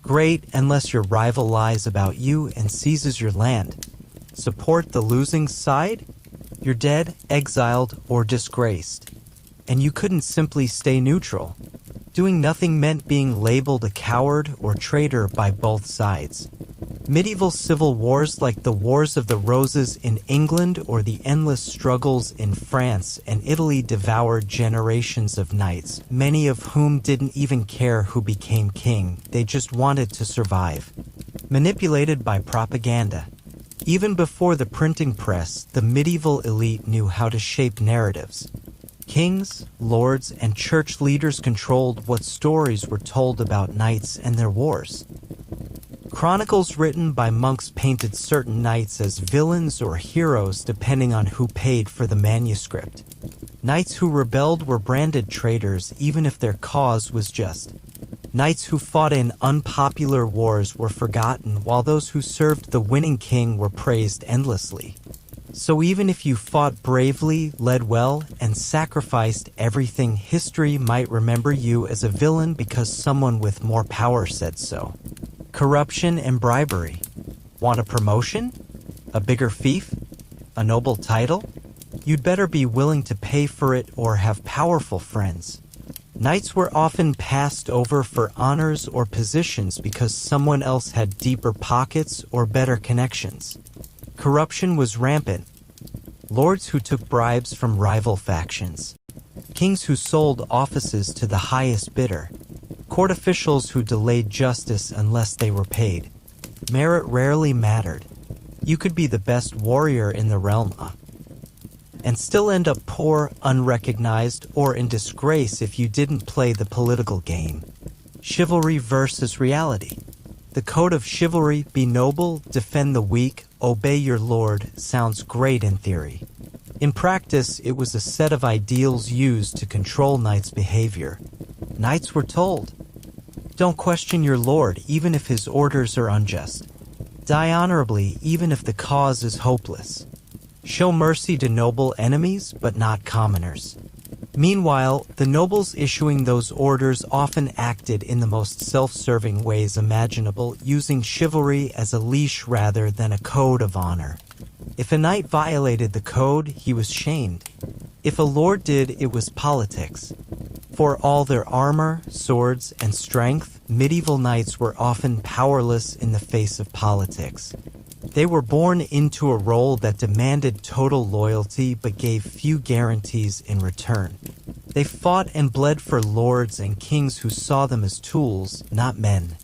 Great, unless your rival lies about you and seizes your land. Support the losing side? You're dead, exiled, or disgraced. And you couldn't simply stay neutral. Doing nothing meant being labeled a coward or traitor by both sides. Medieval civil wars like the Wars of the Roses in England or the endless struggles in France and Italy devoured generations of knights, many of whom didn't even care who became king, they just wanted to survive. Manipulated by propaganda. Even before the printing press, the medieval elite knew how to shape narratives. Kings, lords, and church leaders controlled what stories were told about knights and their wars. Chronicles written by monks painted certain knights as villains or heroes depending on who paid for the manuscript. Knights who rebelled were branded traitors even if their cause was just. Knights who fought in unpopular wars were forgotten, while those who served the winning king were praised endlessly. So even if you fought bravely, led well, and sacrificed everything, history might remember you as a villain because someone with more power said so. Corruption and bribery. Want a promotion? A bigger fief? A noble title? You'd better be willing to pay for it or have powerful friends. Knights were often passed over for honors or positions because someone else had deeper pockets or better connections. Corruption was rampant. Lords who took bribes from rival factions. Kings who sold offices to the highest bidder. Court officials who delayed justice unless they were paid. Merit rarely mattered. You could be the best warrior in the realm and still end up poor, unrecognized, or in disgrace if you didn't play the political game. Chivalry versus reality. The code of chivalry, be noble, defend the weak, obey your lord, sounds great in theory. In practice, it was a set of ideals used to control knights' behavior. Knights were told, don't question your lord even if his orders are unjust. Die honorably even if the cause is hopeless. Show mercy to noble enemies, but not commoners. Meanwhile, the nobles issuing those orders often acted in the most self-serving ways imaginable, using chivalry as a leash rather than a code of honor. If a knight violated the code, he was shamed. If a lord did, it was politics. For all their armor, swords, and strength, medieval knights were often powerless in the face of politics. They were born into a role that demanded total loyalty but gave few guarantees in return. They fought and bled for lords and kings who saw them as tools, not men.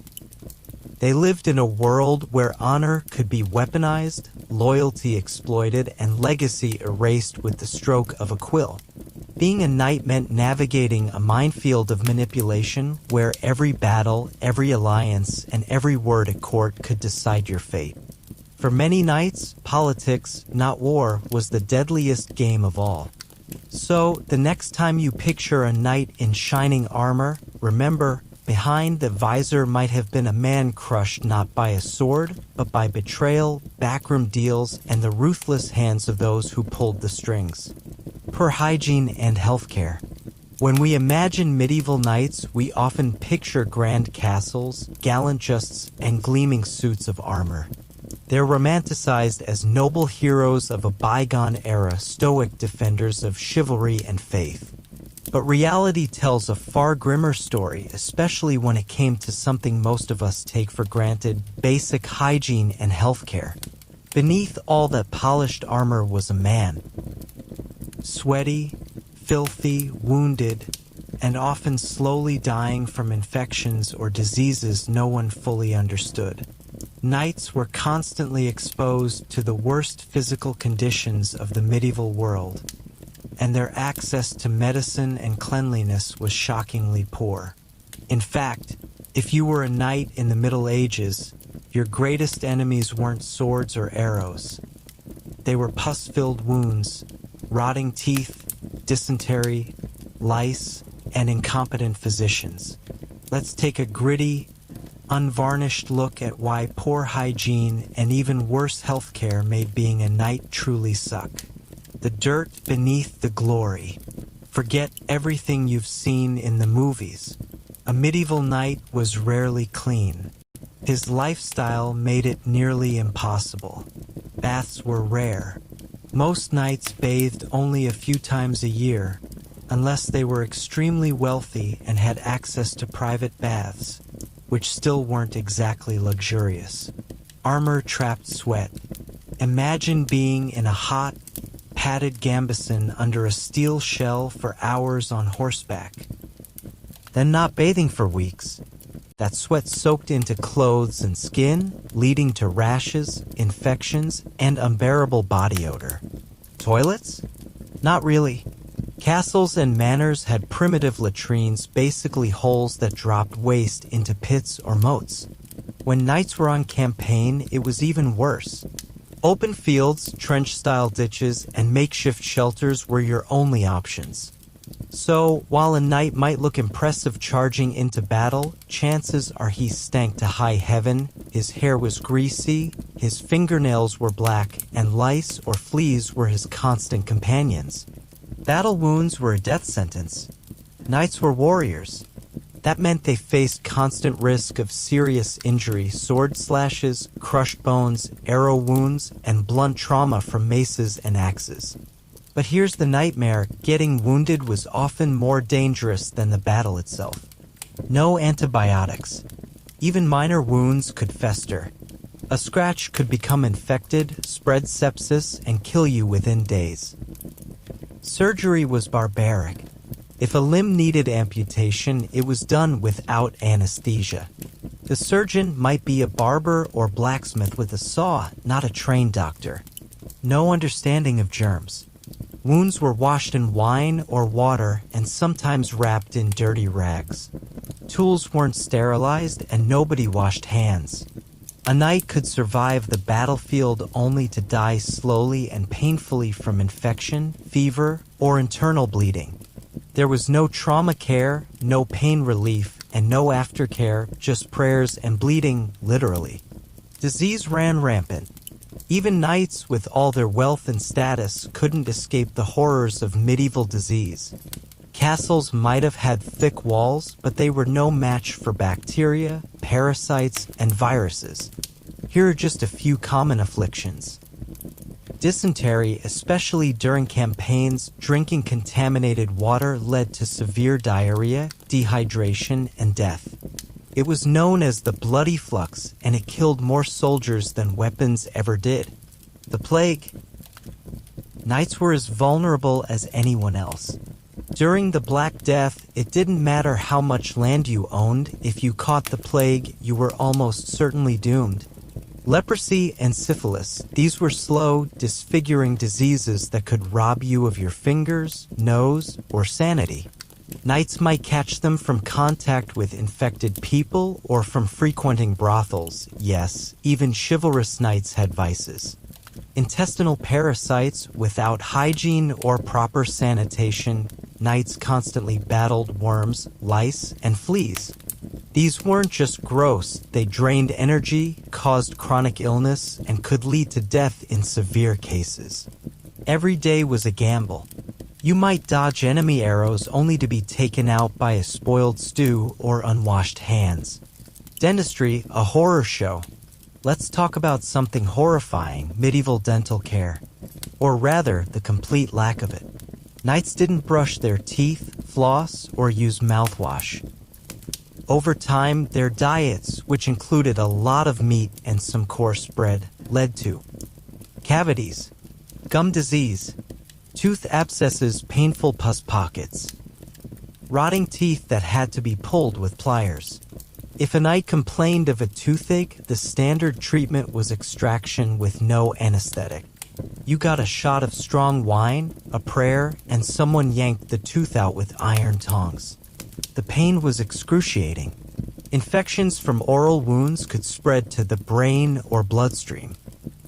They lived in a world where honor could be weaponized, loyalty exploited, and legacy erased with the stroke of a quill. Being a knight meant navigating a minefield of manipulation where every battle, every alliance, and every word at court could decide your fate. For many knights, politics, not war, was the deadliest game of all. So, the next time you picture a knight in shining armor, remember, behind the visor might have been a man crushed not by a sword, but by betrayal, backroom deals, and the ruthless hands of those who pulled the strings. Poor hygiene and healthcare. When we imagine medieval knights, we often picture grand castles, gallant justs, and gleaming suits of armor. They're romanticized as noble heroes of a bygone era, stoic defenders of chivalry and faith. But reality tells a far grimmer story, especially when it came to something most of us take for granted, basic hygiene and healthcare. Beneath all that polished armor was a man. Sweaty, filthy, wounded, and often slowly dying from infections or diseases no one fully understood. Knights were constantly exposed to the worst physical conditions of the medieval world, and their access to medicine and cleanliness was shockingly poor. In fact, if you were a knight in the Middle Ages, your greatest enemies weren't swords or arrows. They were pus-filled wounds, rotting teeth, dysentery, lice, and incompetent physicians. Let's take a gritty, unvarnished look at why poor hygiene and even worse healthcare made being a knight truly suck. The dirt beneath the glory. Forget everything you've seen in the movies. A medieval knight was rarely clean. His lifestyle made it nearly impossible. Baths were rare. Most knights bathed only a few times a year, unless they were extremely wealthy and had access to private baths, which still weren't exactly luxurious. Armor trapped sweat. Imagine being in a hot, padded gambeson under a steel shell for hours on horseback, then not bathing for weeks. That sweat soaked into clothes and skin, leading to rashes, infections, and unbearable body odor. Toilets? Not really. Castles and manors had primitive latrines, basically holes that dropped waste into pits or moats. When knights were on campaign, it was even worse. Open fields, trench-style ditches, and makeshift shelters were your only options. So, while a knight might look impressive charging into battle, chances are he stank to high heaven, his hair was greasy, his fingernails were black, and lice or fleas were his constant companions. Battle wounds were a death sentence. Knights were warriors. That meant they faced constant risk of serious injury, sword slashes, crushed bones, arrow wounds, and blunt trauma from maces and axes. But here's the nightmare: getting wounded was often more dangerous than the battle itself. No antibiotics. Even minor wounds could fester. A scratch could become infected, spread sepsis, and kill you within days. Surgery was barbaric. If a limb needed amputation, it was done without anesthesia. The surgeon might be a barber or blacksmith with a saw, not a trained doctor. No understanding of germs. Wounds were washed in wine or water and sometimes wrapped in dirty rags. Tools weren't sterilized and nobody washed hands. A knight could survive the battlefield only to die slowly and painfully from infection, fever, or internal bleeding. There was no trauma care, no pain relief, and no aftercare, just prayers and bleeding, literally. Disease ran rampant. Even knights with all their wealth and status couldn't escape the horrors of medieval disease. Castles might have had thick walls, but they were no match for bacteria, parasites, and viruses. Here are just a few common afflictions. Dysentery, especially during campaigns, drinking contaminated water led to severe diarrhea, dehydration, and death. It was known as the bloody flux, and it killed more soldiers than weapons ever did. The plague. Knights were as vulnerable as anyone else. During the Black Death, it didn't matter how much land you owned. If you caught the plague, you were almost certainly doomed. Leprosy and syphilis, these were slow, disfiguring diseases that could rob you of your fingers, nose, or sanity. Knights might catch them from contact with infected people or from frequenting brothels. Yes, even chivalrous knights had vices. Intestinal parasites, without hygiene or proper sanitation, knights constantly battled worms, lice, and fleas. These weren't just gross, they drained energy, caused chronic illness, and could lead to death in severe cases. Every day was a gamble. You might dodge enemy arrows only to be taken out by a spoiled stew or unwashed hands. Dentistry, a horror show. Let's talk about something horrifying: medieval dental care. Or rather, the complete lack of it. Knights didn't brush their teeth, floss, or use mouthwash. Over time, their diets, which included a lot of meat and some coarse bread, led to cavities, gum disease, tooth abscesses, painful pus pockets, rotting teeth that had to be pulled with pliers. If a knight complained of a toothache, the standard treatment was extraction with no anesthetic. You got a shot of strong wine, a prayer, and someone yanked the tooth out with iron tongs. The pain was excruciating. Infections from oral wounds could spread to the brain or bloodstream.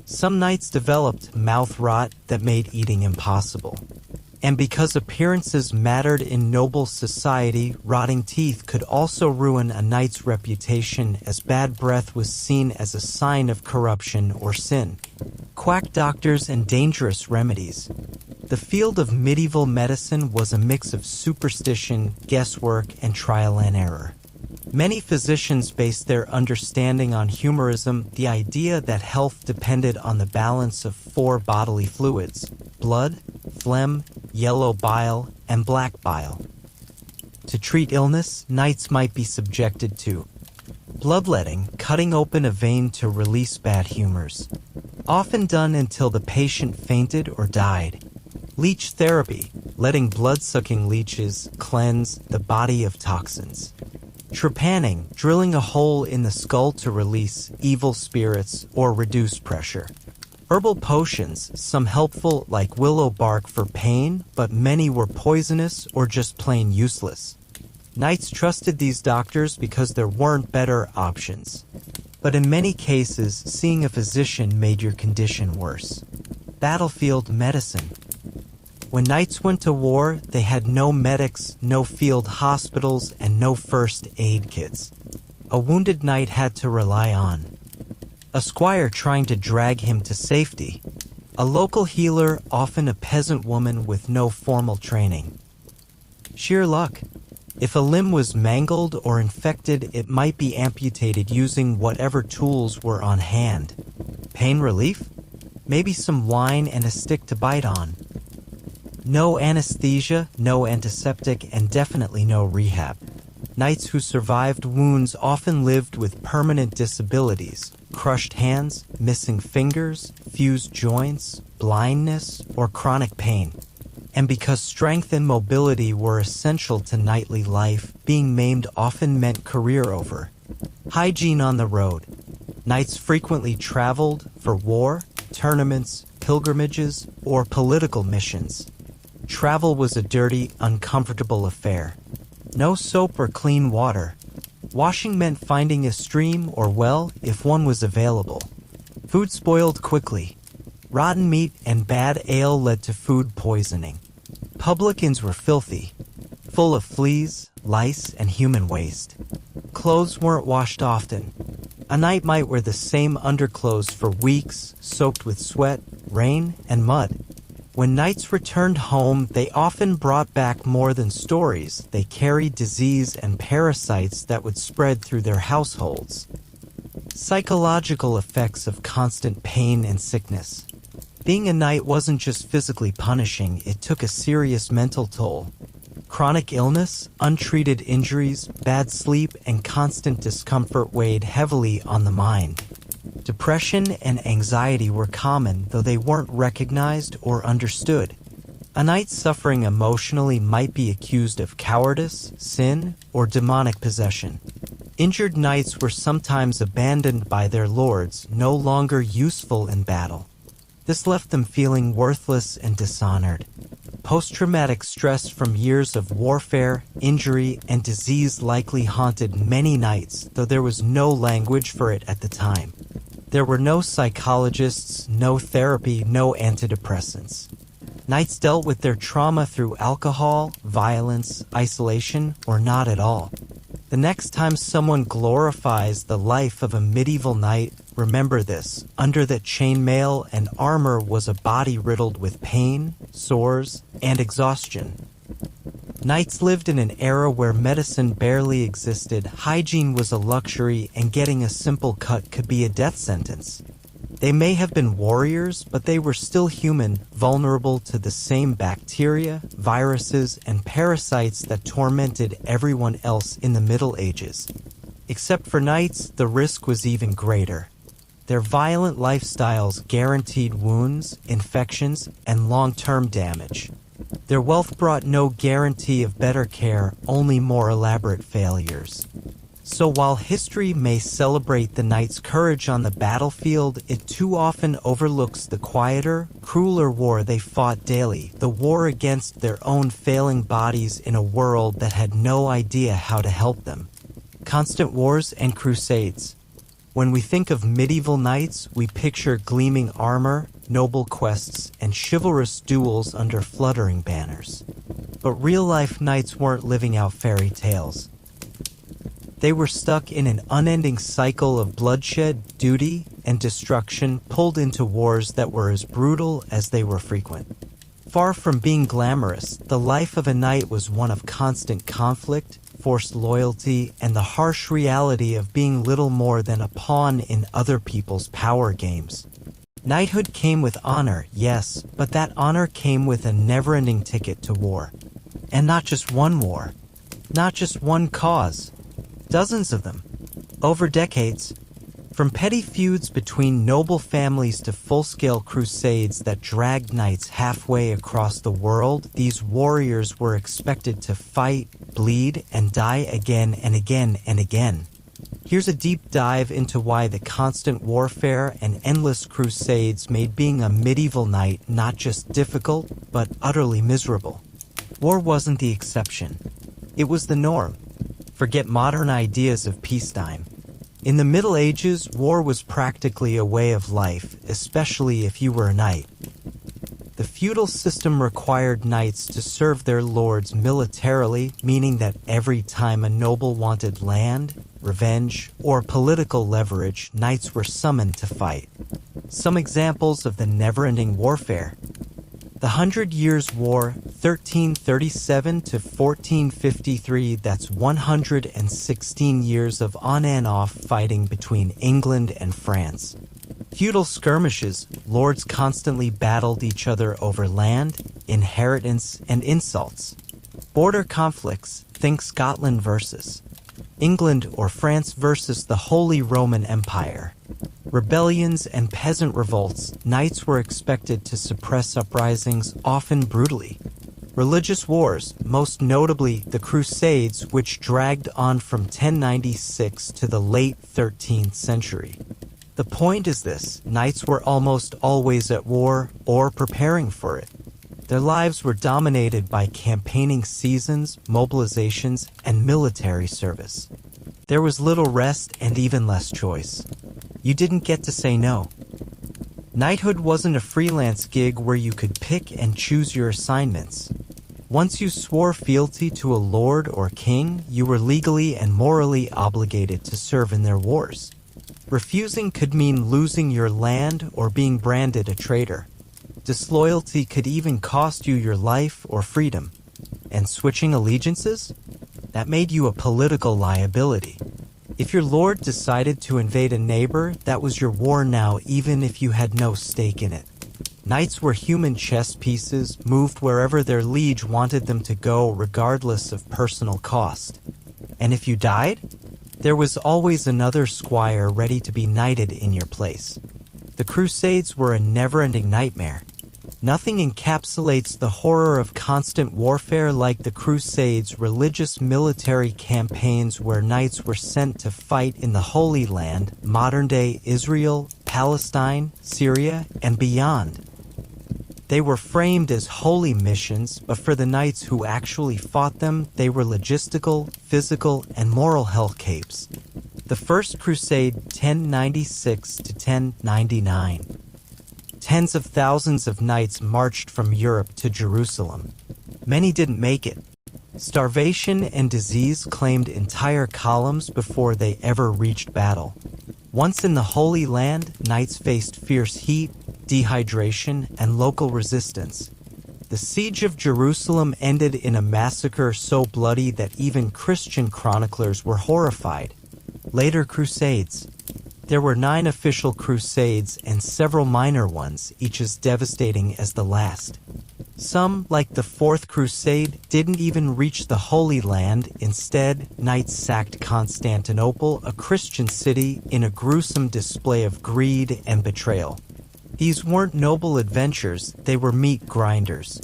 Some knights developed mouth rot that made eating impossible. And because appearances mattered in noble society, rotting teeth could also ruin a knight's reputation, as bad breath was seen as a sign of corruption or sin. Quack doctors and dangerous remedies. The field of medieval medicine was a mix of superstition, guesswork, and trial and error. Many physicians based their understanding on humorism, the idea that health depended on the balance of 4 bodily fluids: blood, phlegm, yellow bile, and black bile. To treat illness, knights might be subjected to bloodletting, cutting open a vein to release bad humors, often done until the patient fainted or died. Leech therapy, letting blood-sucking leeches cleanse the body of toxins. Trepanning, drilling a hole in the skull to release evil spirits or reduce pressure. Herbal potions, some helpful like willow bark for pain, but many were poisonous or just plain useless. Knights trusted these doctors because there weren't better options. But in many cases, seeing a physician made your condition worse. Battlefield medicine. When knights went to war, they had no medics, no field hospitals, and no first aid kits. A wounded knight had to rely on a squire trying to drag him to safety, a local healer, often a peasant woman with no formal training. Sheer luck. If a limb was mangled or infected, it might be amputated using whatever tools were on hand. Pain relief? Maybe some wine and a stick to bite on. No anesthesia, no antiseptic, and definitely no rehab. Knights who survived wounds often lived with permanent disabilities, crushed hands, missing fingers, fused joints, blindness, or chronic pain. And because strength and mobility were essential to knightly life, being maimed often meant career over. Hygiene on the road. Knights frequently traveled for war, tournaments, pilgrimages, or political missions. Travel was a dirty, uncomfortable affair. No soap or clean water. Washing meant finding a stream or well if one was available. Food spoiled quickly. Rotten meat and bad ale led to food poisoning. Public inns were filthy, full of fleas, lice, and human waste. Clothes weren't washed often. A knight might wear the same underclothes for weeks, soaked with sweat, rain, and mud. When knights returned home, they often brought back more than stories. They carried disease and parasites that would spread through their households. Psychological effects of constant pain and sickness. Being a knight wasn't just physically punishing, it took a serious mental toll. Chronic illness, untreated injuries, bad sleep, and constant discomfort weighed heavily on the mind. Depression and anxiety were common, though they weren't recognized or understood. A knight suffering emotionally might be accused of cowardice, sin, or demonic possession. Injured knights were sometimes abandoned by their lords, no longer useful in battle. This left them feeling worthless and dishonored. Post-traumatic stress from years of warfare, injury, and disease likely haunted many knights, though there was no language for it at the time. There were no psychologists, no therapy, no antidepressants. Knights dealt with their trauma through alcohol, violence, isolation, or not at all. The next time someone glorifies the life of a medieval knight, remember this: under that chainmail and armor was a body riddled with pain, sores, and exhaustion. Knights lived in an era where medicine barely existed, hygiene was a luxury, and getting a simple cut could be a death sentence. They may have been warriors, but they were still human, vulnerable to the same bacteria, viruses, and parasites that tormented everyone else in the Middle Ages. Except for knights, the risk was even greater. Their violent lifestyles guaranteed wounds, infections, and long-term damage. Their wealth brought no guarantee of better care, only more elaborate failures. So while history may celebrate the knight's courage on the battlefield, it too often overlooks the quieter, crueler war they fought daily, the war against their own failing bodies in a world that had no idea how to help them. Constant wars and crusades. When we think of medieval knights, we picture gleaming armor, noble quests, and chivalrous duels under fluttering banners. But real-life knights weren't living out fairy tales. They were stuck in an unending cycle of bloodshed, duty, and destruction, pulled into wars that were as brutal as they were frequent. Far from being glamorous, the life of a knight was one of constant conflict, forced loyalty, and the harsh reality of being little more than a pawn in other people's power games. Knighthood came with honor, yes, but that honor came with a never-ending ticket to war. And not just one war, not just one cause. Dozens of them, over decades, from petty feuds between noble families to full-scale crusades that dragged knights halfway across the world. These warriors were expected to fight, bleed, and die again and again and again. Here's a deep dive into why the constant warfare and endless crusades made being a medieval knight not just difficult, but utterly miserable. War wasn't the exception. It was the norm. Forget modern ideas of peacetime. In the Middle Ages, war was practically a way of life, especially if you were a knight. The feudal system required knights to serve their lords militarily, meaning that every time a noble wanted land, revenge, or political leverage, knights were summoned to fight. Some examples of the never-ending warfare. The 100 Years' War, 1337 to 1453, that's 116 years of on and off fighting between England and France. Feudal skirmishes, lords constantly battled each other over land, inheritance, and insults. Border conflicts, think Scotland versus England or France versus the Holy Roman Empire. Rebellions and peasant revolts, knights were expected to suppress uprisings, often brutally. Religious wars, most notably the Crusades, which dragged on from 1096 to the late 13th century. The point is this: knights were almost always at war or preparing for it. Their lives were dominated by campaigning seasons, mobilizations, and military service. There was little rest and even less choice. You didn't get to say no. Knighthood wasn't a freelance gig where you could pick and choose your assignments. Once you swore fealty to a lord or king, you were legally and morally obligated to serve in their wars. Refusing could mean losing your land or being branded a traitor. Disloyalty could even cost you your life or freedom. And switching allegiances? That made you a political liability. If your lord decided to invade a neighbor, that was your war now, even if you had no stake in it. Knights were human chess pieces, moved wherever their liege wanted them to go, regardless of personal cost. And if you died, there was always another squire ready to be knighted in your place. The Crusades were a never-ending nightmare. Nothing encapsulates the horror of constant warfare like the Crusades, religious military campaigns where knights were sent to fight in the Holy Land, modern-day Israel, Palestine, Syria, and beyond. They were framed as holy missions, but for the knights who actually fought them, they were logistical, physical, and moral hellcapes. The First Crusade, 1096 to 1099. Tens of thousands of knights marched from Europe to Jerusalem. Many didn't make it. Starvation and disease claimed entire columns before they ever reached battle. Once in the Holy Land, knights faced fierce heat, dehydration, and local resistance. The siege of Jerusalem ended in a massacre so bloody that even Christian chroniclers were horrified. Later Crusades. There were 9 official crusades and several minor ones, each as devastating as the last. Some, like the Fourth Crusade, didn't even reach the Holy Land. Instead, knights sacked Constantinople, a Christian city, in a gruesome display of greed and betrayal. These weren't noble adventures, they were meat grinders.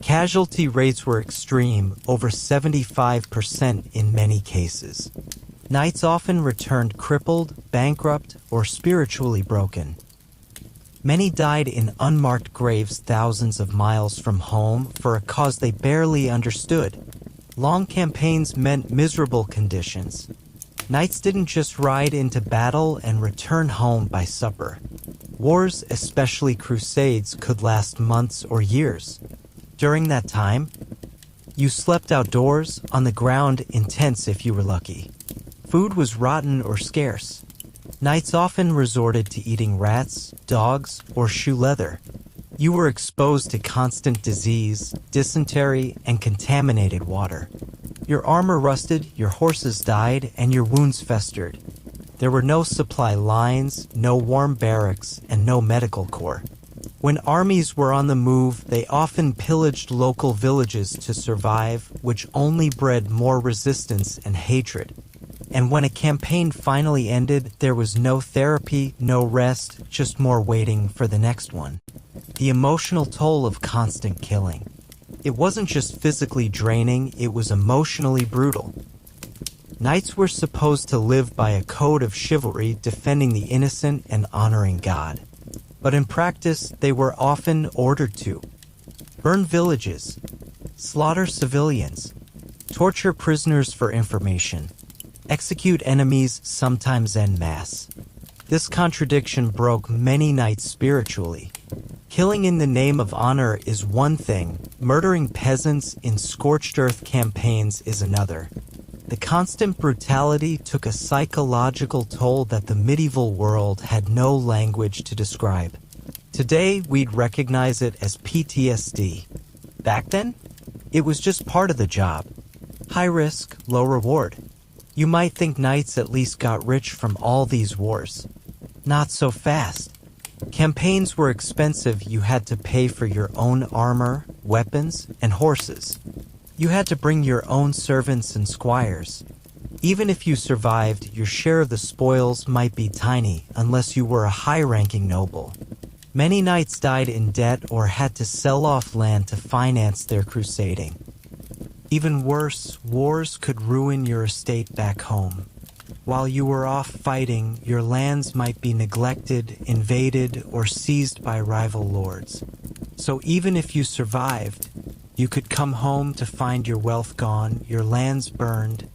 Casualty rates were extreme, over 75% in many cases. Knights often returned crippled, bankrupt, or spiritually broken. Many died in unmarked graves thousands of miles from home for a cause they barely understood. Long campaigns meant miserable conditions. Knights didn't just ride into battle and return home by supper. Wars, especially crusades, could last months or years. During that time, you slept outdoors, on the ground, in tents if you were lucky. Food was rotten or scarce. Knights often resorted to eating rats, dogs, or shoe leather. You were exposed to constant disease, dysentery, and contaminated water. Your armor rusted, your horses died, and your wounds festered. There were no supply lines, no warm barracks, and no medical corps. When armies were on the move, they often pillaged local villages to survive, which only bred more resistance and hatred. And when a campaign finally ended, there was no therapy, no rest, just more waiting for the next one. The emotional toll of constant killing. It wasn't just physically draining, it was emotionally brutal. Knights were supposed to live by a code of chivalry, defending the innocent and honoring God. But in practice, they were often ordered to burn villages, slaughter civilians, torture prisoners for information, execute enemies, sometimes en masse. This contradiction broke many knights spiritually. Killing in the name of honor is one thing, murdering peasants in scorched earth campaigns is another. The constant brutality took a psychological toll that the medieval world had no language to describe. Today, we'd recognize it as PTSD. Back then, it was just part of the job. High risk, low reward. You might think knights at least got rich from all these wars. Not so fast. Campaigns were expensive. You had to pay for your own armor, weapons, and horses. You had to bring your own servants and squires. Even if you survived, your share of the spoils might be tiny unless you were a high-ranking noble. Many knights died in debt or had to sell off land to finance their crusading. Even worse, wars could ruin your estate back home. While you were off fighting, your lands might be neglected, invaded, or seized by rival lords. So even if you survived, you could come home to find your wealth gone, your lands burned,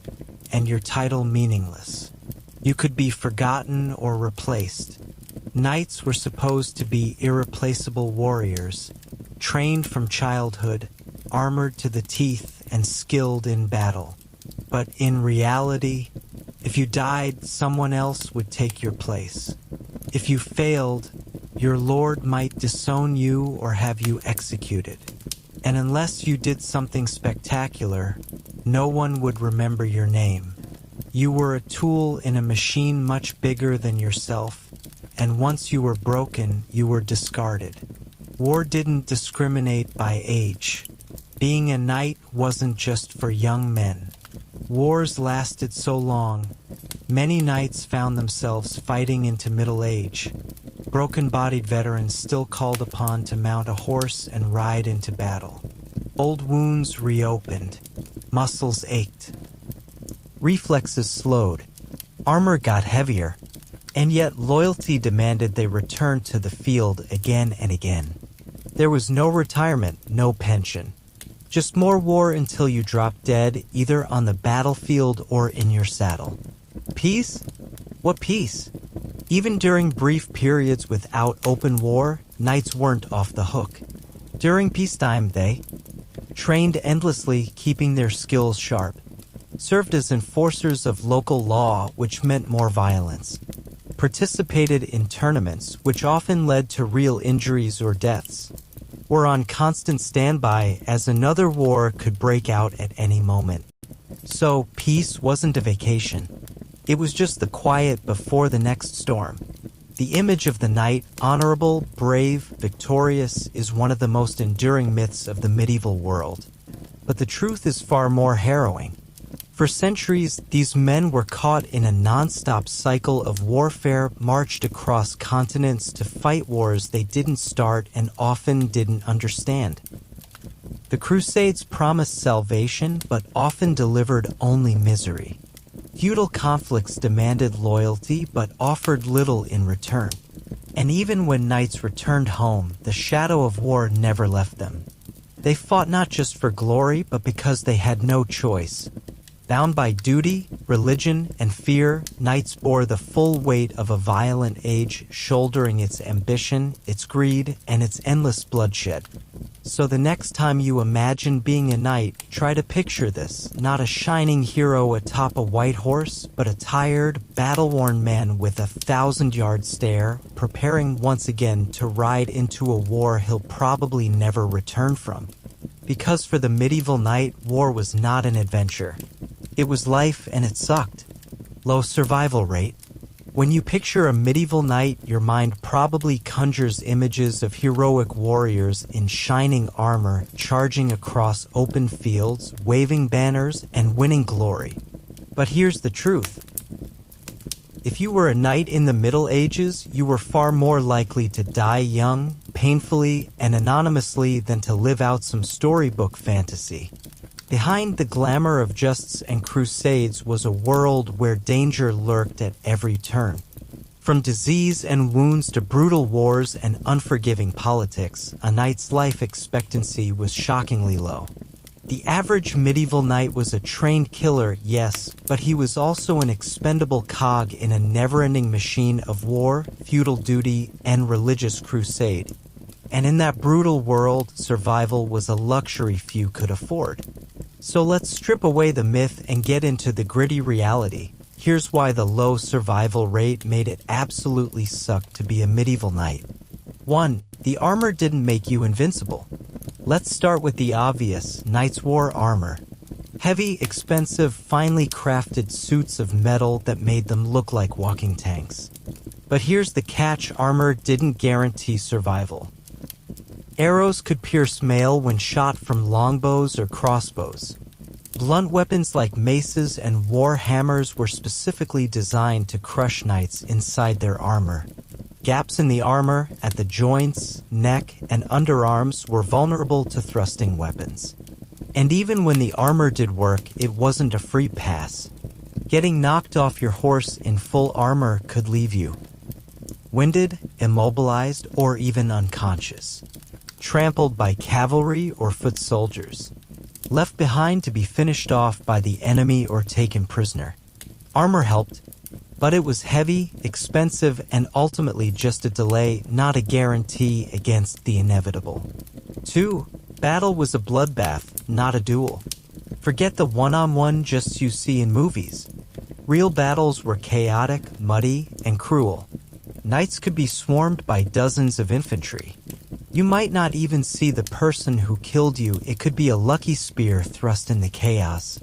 and your title meaningless. You could be forgotten or replaced. Knights were supposed to be irreplaceable warriors, trained from childhood, armored to the teeth, and skilled in battle. But in reality, if you died, someone else would take your place. If you failed, your lord might disown you or have you executed. And unless you did something spectacular, no one would remember your name. You were a tool in a machine much bigger than yourself, and once you were broken, you were discarded. War didn't discriminate by age. Being a knight wasn't just for young men. Wars lasted so long, many knights found themselves fighting into middle age. Broken-bodied veterans still called upon to mount a horse and ride into battle. Old wounds reopened. Muscles ached. Reflexes slowed. Armor got heavier. And yet loyalty demanded they return to the field again and again. There was no retirement, no pension. Just more war until you dropped dead, either on the battlefield or in your saddle. Peace? What peace? Even during brief periods without open war, knights weren't off the hook. During peacetime, they trained endlessly, keeping their skills sharp, served as enforcers of local law, which meant more violence, participated in tournaments, which often led to real injuries or deaths, were on constant standby as another war could break out at any moment. So peace wasn't a vacation. It was just the quiet before the next storm. The image of the knight, honorable, brave, victorious, is one of the most enduring myths of the medieval world. But the truth is far more harrowing. For centuries, these men were caught in a non-stop cycle of warfare, marched across continents to fight wars they didn't start and often didn't understand. The Crusades promised salvation, but often delivered only misery. Feudal conflicts demanded loyalty, but offered little in return. And even when knights returned home, the shadow of war never left them. They fought not just for glory, but because they had no choice. Bound by duty, religion, and fear, knights bore the full weight of a violent age, shouldering its ambition, its greed, and its endless bloodshed. So the next time you imagine being a knight, try to picture this, not a shining hero atop a white horse, but a tired, battle-worn man with a 1,000-yard stare, preparing once again to ride into a war he'll probably never return from. Because for the medieval knight, war was not an adventure. It was life, and it sucked. Low survival rate. When you picture a medieval knight, your mind probably conjures images of heroic warriors in shining armor, charging across open fields, waving banners, and winning glory. But here's the truth. If you were a knight in the Middle Ages, you were far more likely to die young, painfully, and anonymously than to live out some storybook fantasy. Behind the glamour of justs and crusades was a world where danger lurked at every turn. From disease and wounds to brutal wars and unforgiving politics, a knight's life expectancy was shockingly low. The average medieval knight was a trained killer, yes, but he was also an expendable cog in a never-ending machine of war, feudal duty, and religious crusade. And in that brutal world, survival was a luxury few could afford. So let's strip away the myth and get into the gritty reality. Here's why the low survival rate made it absolutely suck to be a medieval knight. 1. The armor didn't make you invincible. Let's start with the obvious. Knights wore armor. Heavy, expensive, finely crafted suits of metal that made them look like walking tanks. But here's the catch: armor didn't guarantee survival. Arrows could pierce mail when shot from longbows or crossbows. Blunt weapons like maces and war hammers were specifically designed to crush knights inside their armor. Gaps in the armor, at the joints, neck, and underarms were vulnerable to thrusting weapons. And even when the armor did work, it wasn't a free pass. Getting knocked off your horse in full armor could leave you winded, immobilized, or even unconscious. Trampled by cavalry or foot soldiers. Left behind to be finished off by the enemy or taken prisoner. Armor helped, but it was heavy, expensive, and ultimately just a delay, not a guarantee against the inevitable. 2. Battle was a bloodbath, not a duel. Forget the one-on-one just you see in movies. Real battles were chaotic, muddy, and cruel. Knights could be swarmed by dozens of infantry. You might not even see the person who killed you. It could be a lucky spear thrust in the chaos.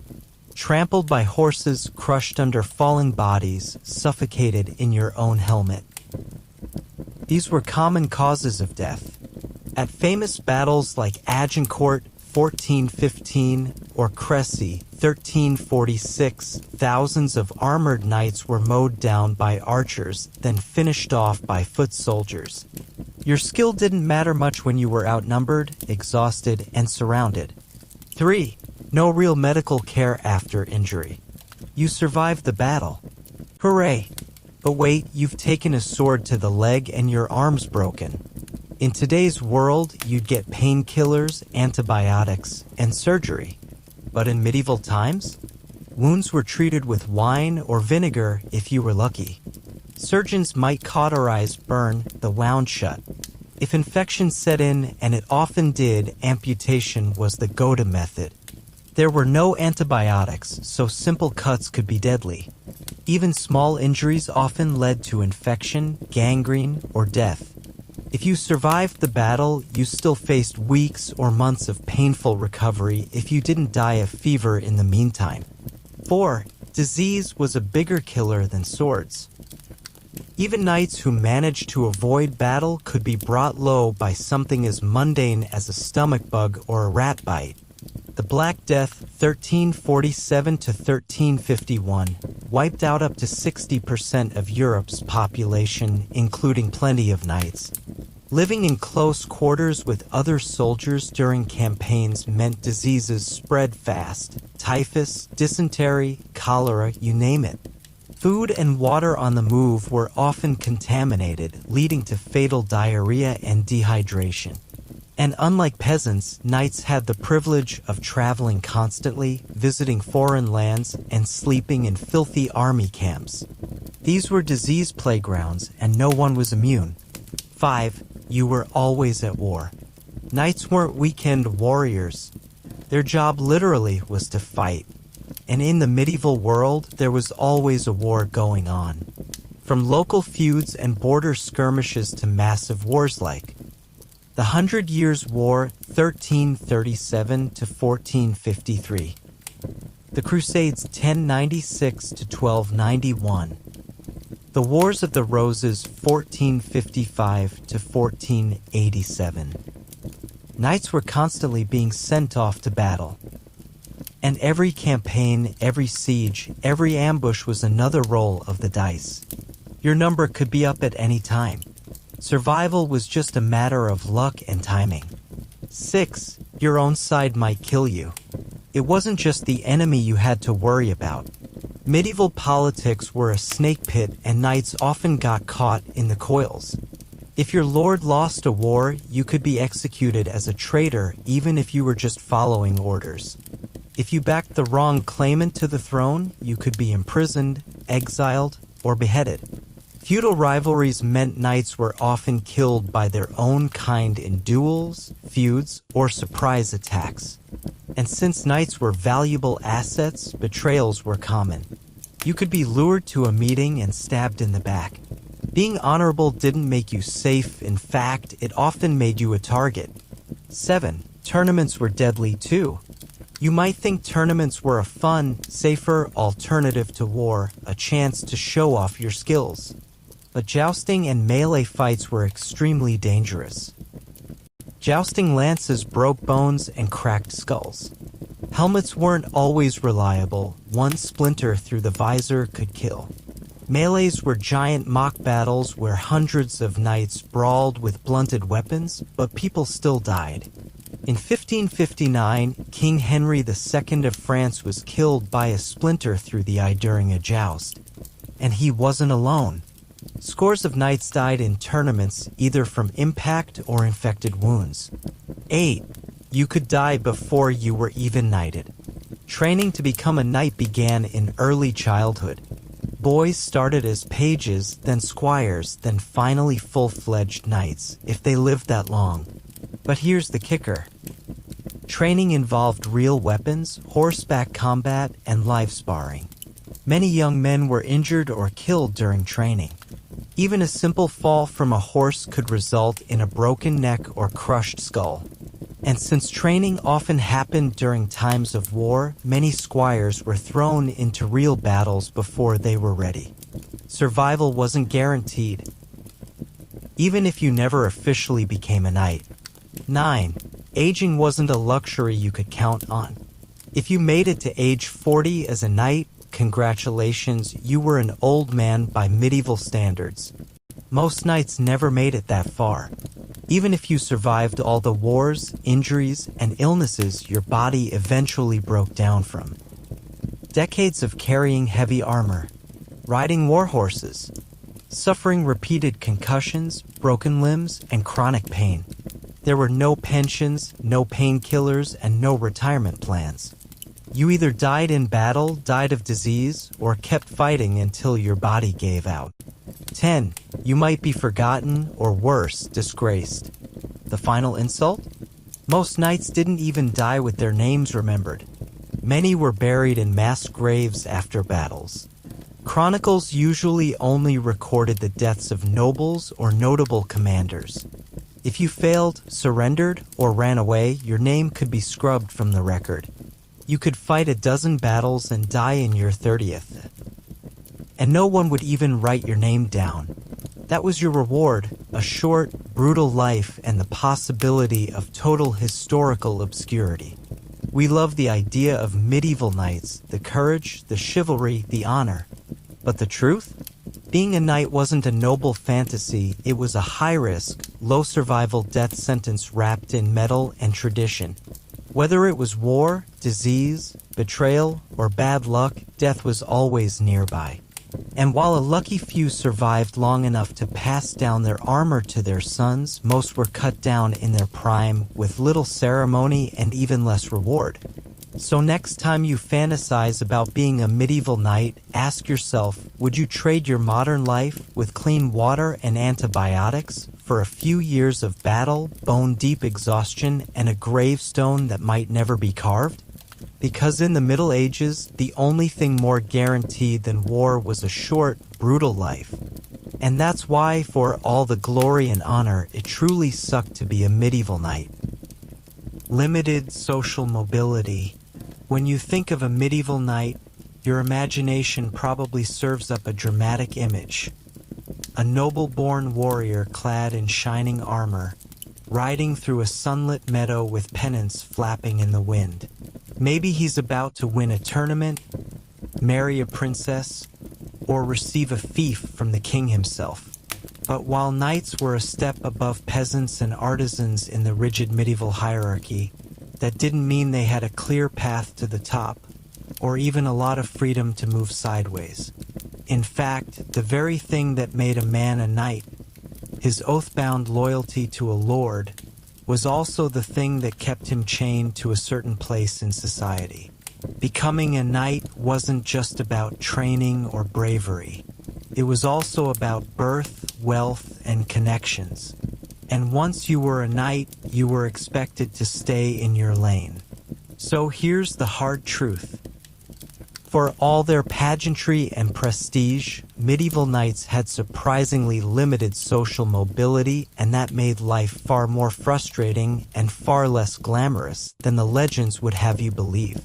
Trampled by horses, crushed under falling bodies, suffocated in your own helmet. These were common causes of death. At famous battles like Agincourt, 1415, or Crécy, 1346, thousands of armored knights were mowed down by archers, then finished off by foot soldiers. Your skill didn't matter much when you were outnumbered, exhausted, and surrounded. 3. No real medical care after injury. You survived the battle. Hooray! But wait, you've taken a sword to the leg and your arm's broken. In today's world, you'd get painkillers, antibiotics, and surgery. But in medieval times, wounds were treated with wine or vinegar if you were lucky. Surgeons might cauterize, burn the wound shut. If infection set in, and it often did, amputation was the go-to method. There were no antibiotics, so simple cuts could be deadly. Even small injuries often led to infection, gangrene, or death. If you survived the battle, you still faced weeks or months of painful recovery if you didn't die of fever in the meantime. 4. Disease was a bigger killer than swords. Even knights who managed to avoid battle could be brought low by something as mundane as a stomach bug or a rat bite. The Black Death, 1347 to 1351, wiped out up to 60% of Europe's population, including plenty of knights. Living in close quarters with other soldiers during campaigns meant diseases spread fast. Typhus, dysentery, cholera, you name it. Food and water on the move were often contaminated, leading to fatal diarrhea and dehydration. And unlike peasants, knights had the privilege of traveling constantly, visiting foreign lands, and sleeping in filthy army camps. These were disease playgrounds, and no one was immune. 5. You were always at war. Knights weren't weekend warriors. Their job literally was to fight. And in the medieval world, there was always a war going on. From local feuds and border skirmishes to massive wars like the 100 Years' War, 1337 to 1453. The Crusades, 1096 to 1291. The Wars of the Roses, 1455 to 1487. Knights were constantly being sent off to battle. And every campaign, every siege, every ambush was another roll of the dice. Your number could be up at any time. Survival was just a matter of luck and timing. 6. Your own side might kill you. It wasn't just the enemy you had to worry about. Medieval politics were a snake pit, and knights often got caught in the coils. If your lord lost a war, you could be executed as a traitor even if you were just following orders. If you backed the wrong claimant to the throne, you could be imprisoned, exiled, or beheaded. Feudal rivalries meant knights were often killed by their own kind in duels, feuds, or surprise attacks. And since knights were valuable assets, betrayals were common. You could be lured to a meeting and stabbed in the back. Being honorable didn't make you safe. In fact, it often made you a target. 7. Tournaments were deadly too. You might think tournaments were a fun, safer alternative to war, a chance to show off your skills. but jousting and melee fights were extremely dangerous. Jousting lances broke bones and cracked skulls. Helmets weren't always reliable. One splinter through the visor could kill. Melees were giant mock battles where hundreds of knights brawled with blunted weapons, but people still died. In 1559, King Henry II of France was killed by a splinter through the eye during a joust. And he wasn't alone. Scores of knights died in tournaments either from impact or infected wounds. 8. You could die before you were even knighted. Training to become a knight began in early childhood. Boys started as pages, then squires, then finally full-fledged knights, if they lived that long. But here's the kicker. Training involved real weapons, horseback combat, and live sparring. Many young men were injured or killed during training. Even a simple fall from a horse could result in a broken neck or crushed skull. And since training often happened during times of war, many squires were thrown into real battles before they were ready. Survival wasn't guaranteed, even if you never officially became a knight. 9. Aging wasn't a luxury you could count on. If you made it to age 40 as a knight, congratulations, you were an old man by medieval standards. Most knights never made it that far. Even if you survived all the wars, injuries, and illnesses your body eventually broke down from. Decades of carrying heavy armor, riding war horses, suffering repeated concussions, broken limbs, and chronic pain. There were no pensions, no painkillers, and no retirement plans. You either died in battle, died of disease, or kept fighting until your body gave out. 10. You might be forgotten, or worse, disgraced. The final insult? Most knights didn't even die with their names remembered. Many were buried in mass graves after battles. Chronicles usually only recorded the deaths of nobles or notable commanders. If you failed, surrendered, or ran away, your name could be scrubbed from the record. You could fight a dozen battles and die in your 30th. And no one would even write your name down. That was your reward, a short, brutal life and the possibility of total historical obscurity. We love the idea of medieval knights, the courage, the chivalry, the honor. But the truth? Being a knight wasn't a noble fantasy, it was a high-risk, low-survival death sentence wrapped in metal and tradition. Whether it was war, disease, betrayal, or bad luck, death was always nearby. And while a lucky few survived long enough to pass down their armor to their sons, most were cut down in their prime with little ceremony and even less reward. So next time you fantasize about being a medieval knight, ask yourself, would you trade your modern life with clean water and antibiotics for a few years of battle, bone-deep exhaustion, and a gravestone that might never be carved? Because in the Middle Ages, the only thing more guaranteed than war was a short, brutal life. And that's why, for all the glory and honor, it truly sucked to be a medieval knight. Limited social mobility. When you think of a medieval knight, your imagination probably serves up a dramatic image. A noble-born warrior clad in shining armor, riding through a sunlit meadow with pennants flapping in the wind. Maybe he's about to win a tournament, marry a princess, or receive a fief from the king himself. But while knights were a step above peasants and artisans in the rigid medieval hierarchy, that didn't mean they had a clear path to the top, or even a lot of freedom to move sideways. In fact, the very thing that made a man a knight, his oath-bound loyalty to a lord, was also the thing that kept him chained to a certain place in society. Becoming a knight wasn't just about training or bravery. It was also about birth, wealth, and connections. And once you were a knight, you were expected to stay in your lane. So here's the hard truth. For all their pageantry and prestige, medieval knights had surprisingly limited social mobility, and that made life far more frustrating and far less glamorous than the legends would have you believe.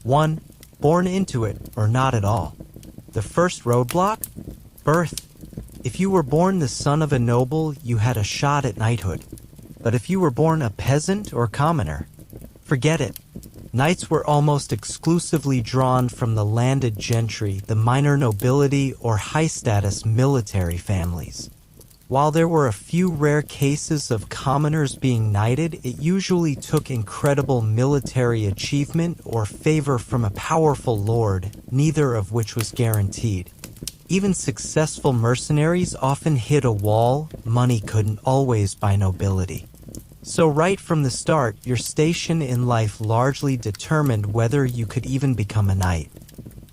1. Born into it, or not at all. The first roadblock? Birth. If you were born the son of a noble, you had a shot at knighthood. But if you were born a peasant or commoner, forget it. Knights were almost exclusively drawn from the landed gentry, the minor nobility, or high-status military families. While there were a few rare cases of commoners being knighted, it usually took incredible military achievement or favor from a powerful lord, neither of which was guaranteed. Even successful mercenaries often hit a wall. Money couldn't always buy nobility. So right from the start, your station in life largely determined whether you could even become a knight.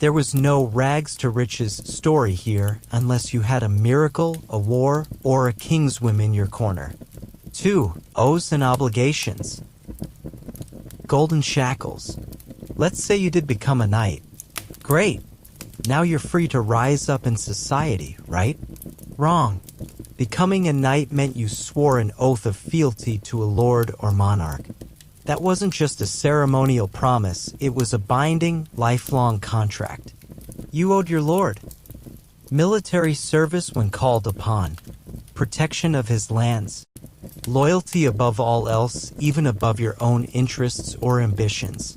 There was no rags to riches story here unless you had a miracle, a war, or a kingswoman in your corner. 2. Oaths and obligations. Golden shackles. Let's say you did become a knight. Great. Now you're free to rise up in society, right? Wrong. Becoming a knight meant you swore an oath of fealty to a lord or monarch. That wasn't just a ceremonial promise, it was a binding, lifelong contract. You owed your lord military service when called upon, protection of his lands, loyalty above all else, even above your own interests or ambitions.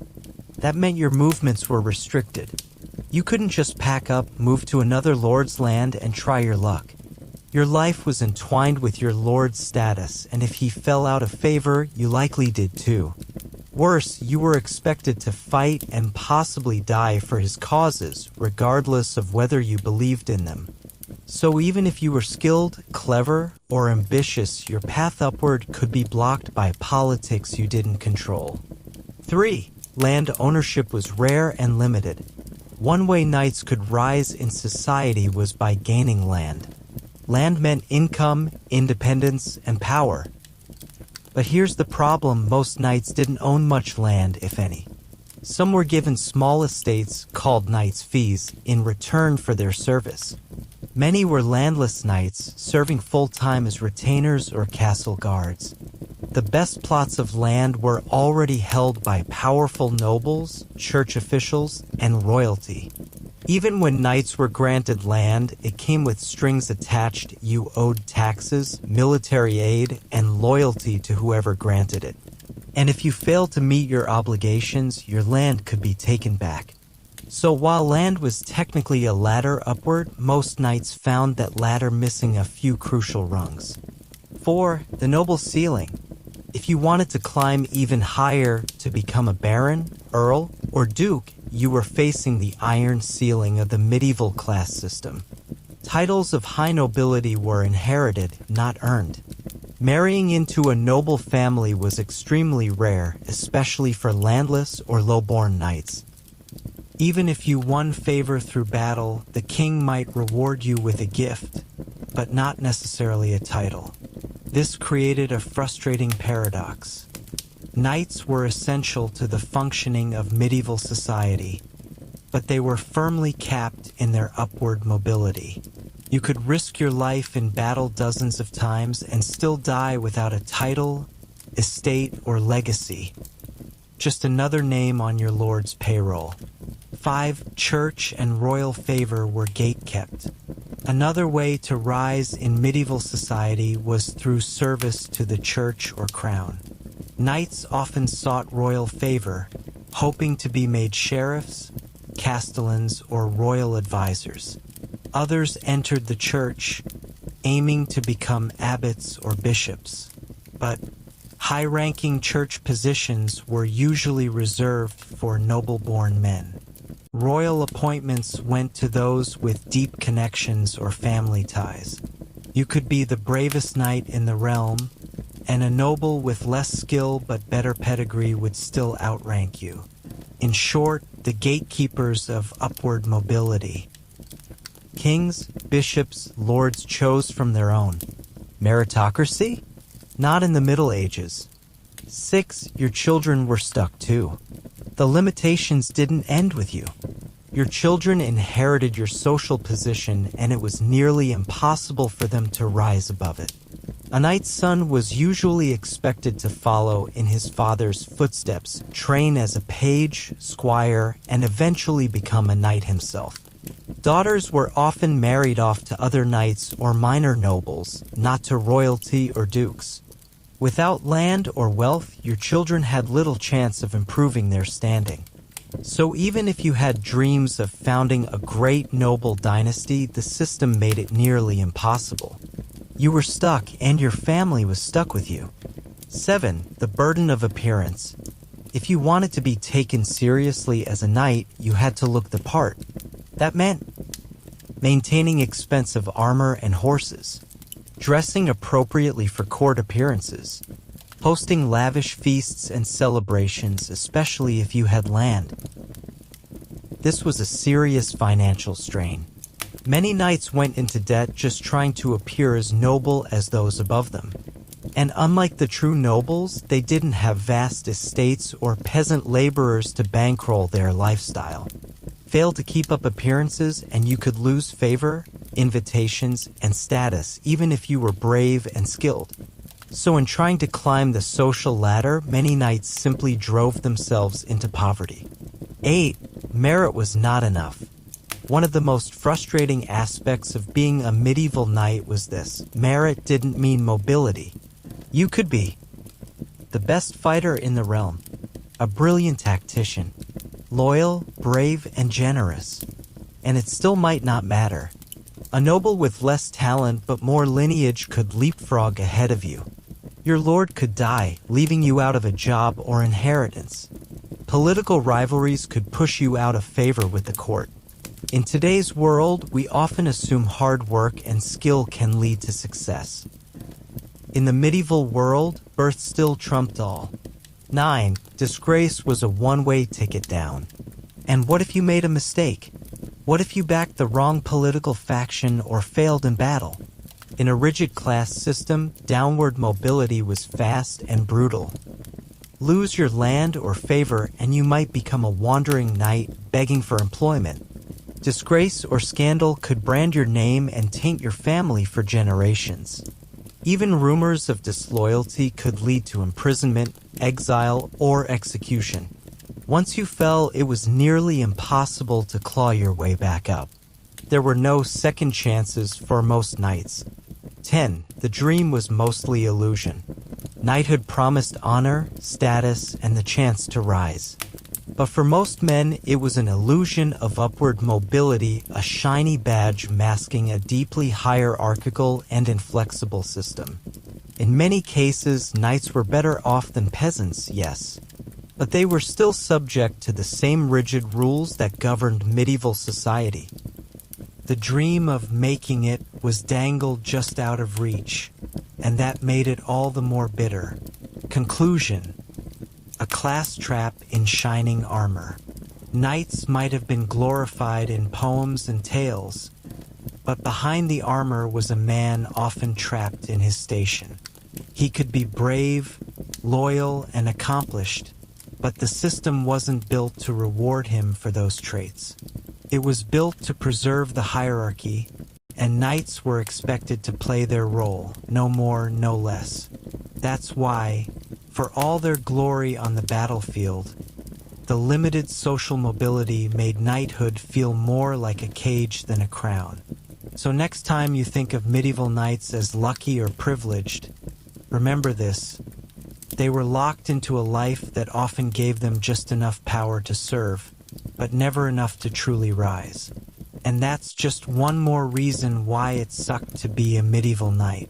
That meant your movements were restricted. You couldn't just pack up, move to another lord's land, and try your luck. Your life was entwined with your lord's status, and if he fell out of favor, you likely did too. Worse, you were expected to fight and possibly die for his causes, regardless of whether you believed in them. So even if you were skilled, clever, or ambitious, your path upward could be blocked by politics you didn't control. 3. Land ownership was rare and limited. One way knights could rise in society was by gaining land. Land meant income, independence, and power. But here's the problem: most knights didn't own much land, if any. Some were given small estates, called knights' fees, in return for their service. Many were landless knights, serving full-time as retainers or castle guards. The best plots of land were already held by powerful nobles, church officials, and royalty. Even when knights were granted land, it came with strings attached. You owed taxes, military aid, and loyalty to whoever granted it. And if you failed to meet your obligations, your land could be taken back. So while land was technically a ladder upward, most knights found that ladder missing a few crucial rungs. 4. The noble ceiling. If you wanted to climb even higher to become a baron, earl, or duke, you were facing the iron ceiling of the medieval class system. Titles of high nobility were inherited, not earned. Marrying into a noble family was extremely rare, especially for landless or low-born knights. Even if you won favor through battle, the king might reward you with a gift, but not necessarily a title. This created a frustrating paradox. Knights were essential to the functioning of medieval society, but they were firmly capped in their upward mobility. You could risk your life in battle dozens of times and still die without a title, estate, or legacy. Just another name on your lord's payroll. 5. Church and royal favor were gate-kept. Another way to rise in medieval society was through service to the church or crown. Knights often sought royal favor, hoping to be made sheriffs, castellans, or royal advisors. Others entered the church, aiming to become abbots or bishops. But high-ranking church positions were usually reserved for noble-born men. Royal appointments went to those with deep connections or family ties. You could be the bravest knight in the realm, and a noble with less skill but better pedigree would still outrank you. In short, the gatekeepers of upward mobility. Kings, bishops, lords chose from their own. Meritocracy? Not in the Middle Ages. 6. Your children were stuck too. The limitations didn't end with you. Your children inherited your social position, and it was nearly impossible for them to rise above it. A knight's son was usually expected to follow in his father's footsteps, train as a page, squire, and eventually become a knight himself. Daughters were often married off to other knights or minor nobles, not to royalty or dukes. Without land or wealth, your children had little chance of improving their standing. So even if you had dreams of founding a great noble dynasty, the system made it nearly impossible. You were stuck, and your family was stuck with you. 7. The burden of appearance. If you wanted to be taken seriously as a knight, you had to look the part. That meant maintaining expensive armor and horses, dressing appropriately for court appearances, hosting lavish feasts and celebrations, especially if you had land. This was a serious financial strain. Many knights went into debt just trying to appear as noble as those above them. And unlike the true nobles, they didn't have vast estates or peasant laborers to bankroll their lifestyle. Fail to keep up appearances and you could lose favor, invitations, and status even if you were brave and skilled. So in trying to climb the social ladder, many knights simply drove themselves into poverty. 8. Merit was not enough. One of the most frustrating aspects of being a medieval knight was this: merit didn't mean mobility. You could be the best fighter in the realm, a brilliant tactician, loyal, brave, and generous, and it still might not matter. A noble with less talent but more lineage could leapfrog ahead of you. Your lord could die, leaving you out of a job or inheritance. Political rivalries could push you out of favor with the court. In today's world, we often assume hard work and skill can lead to success. In the medieval world, birth still trumped all. 9. Disgrace was a one-way ticket down. And what if you made a mistake? What if you backed the wrong political faction or failed in battle? In a rigid class system, downward mobility was fast and brutal. Lose your land or favor and you might become a wandering knight begging for employment. Disgrace or scandal could brand your name and taint your family for generations. Even rumors of disloyalty could lead to imprisonment, exile, or execution. Once you fell, it was nearly impossible to claw your way back up. There were no second chances for most knights. 10. The dream was mostly illusion. Knighthood promised honor, status, and the chance to rise. But for most men, it was an illusion of upward mobility, a shiny badge masking a deeply hierarchical and inflexible system. In many cases, knights were better off than peasants, yes, but they were still subject to the same rigid rules that governed medieval society. The dream of making it was dangled just out of reach, and that made it all the more bitter. Conclusion: a class trap in shining armor. Knights might have been glorified in poems and tales, but behind the armor was a man often trapped in his station. He could be brave, loyal, and accomplished, but the system wasn't built to reward him for those traits. It was built to preserve the hierarchy, and knights were expected to play their role, no more, no less. That's why, for all their glory on the battlefield, the limited social mobility made knighthood feel more like a cage than a crown. So next time you think of medieval knights as lucky or privileged, remember this: they were locked into a life that often gave them just enough power to serve, but never enough to truly rise. And that's just one more reason why it sucked to be a medieval knight.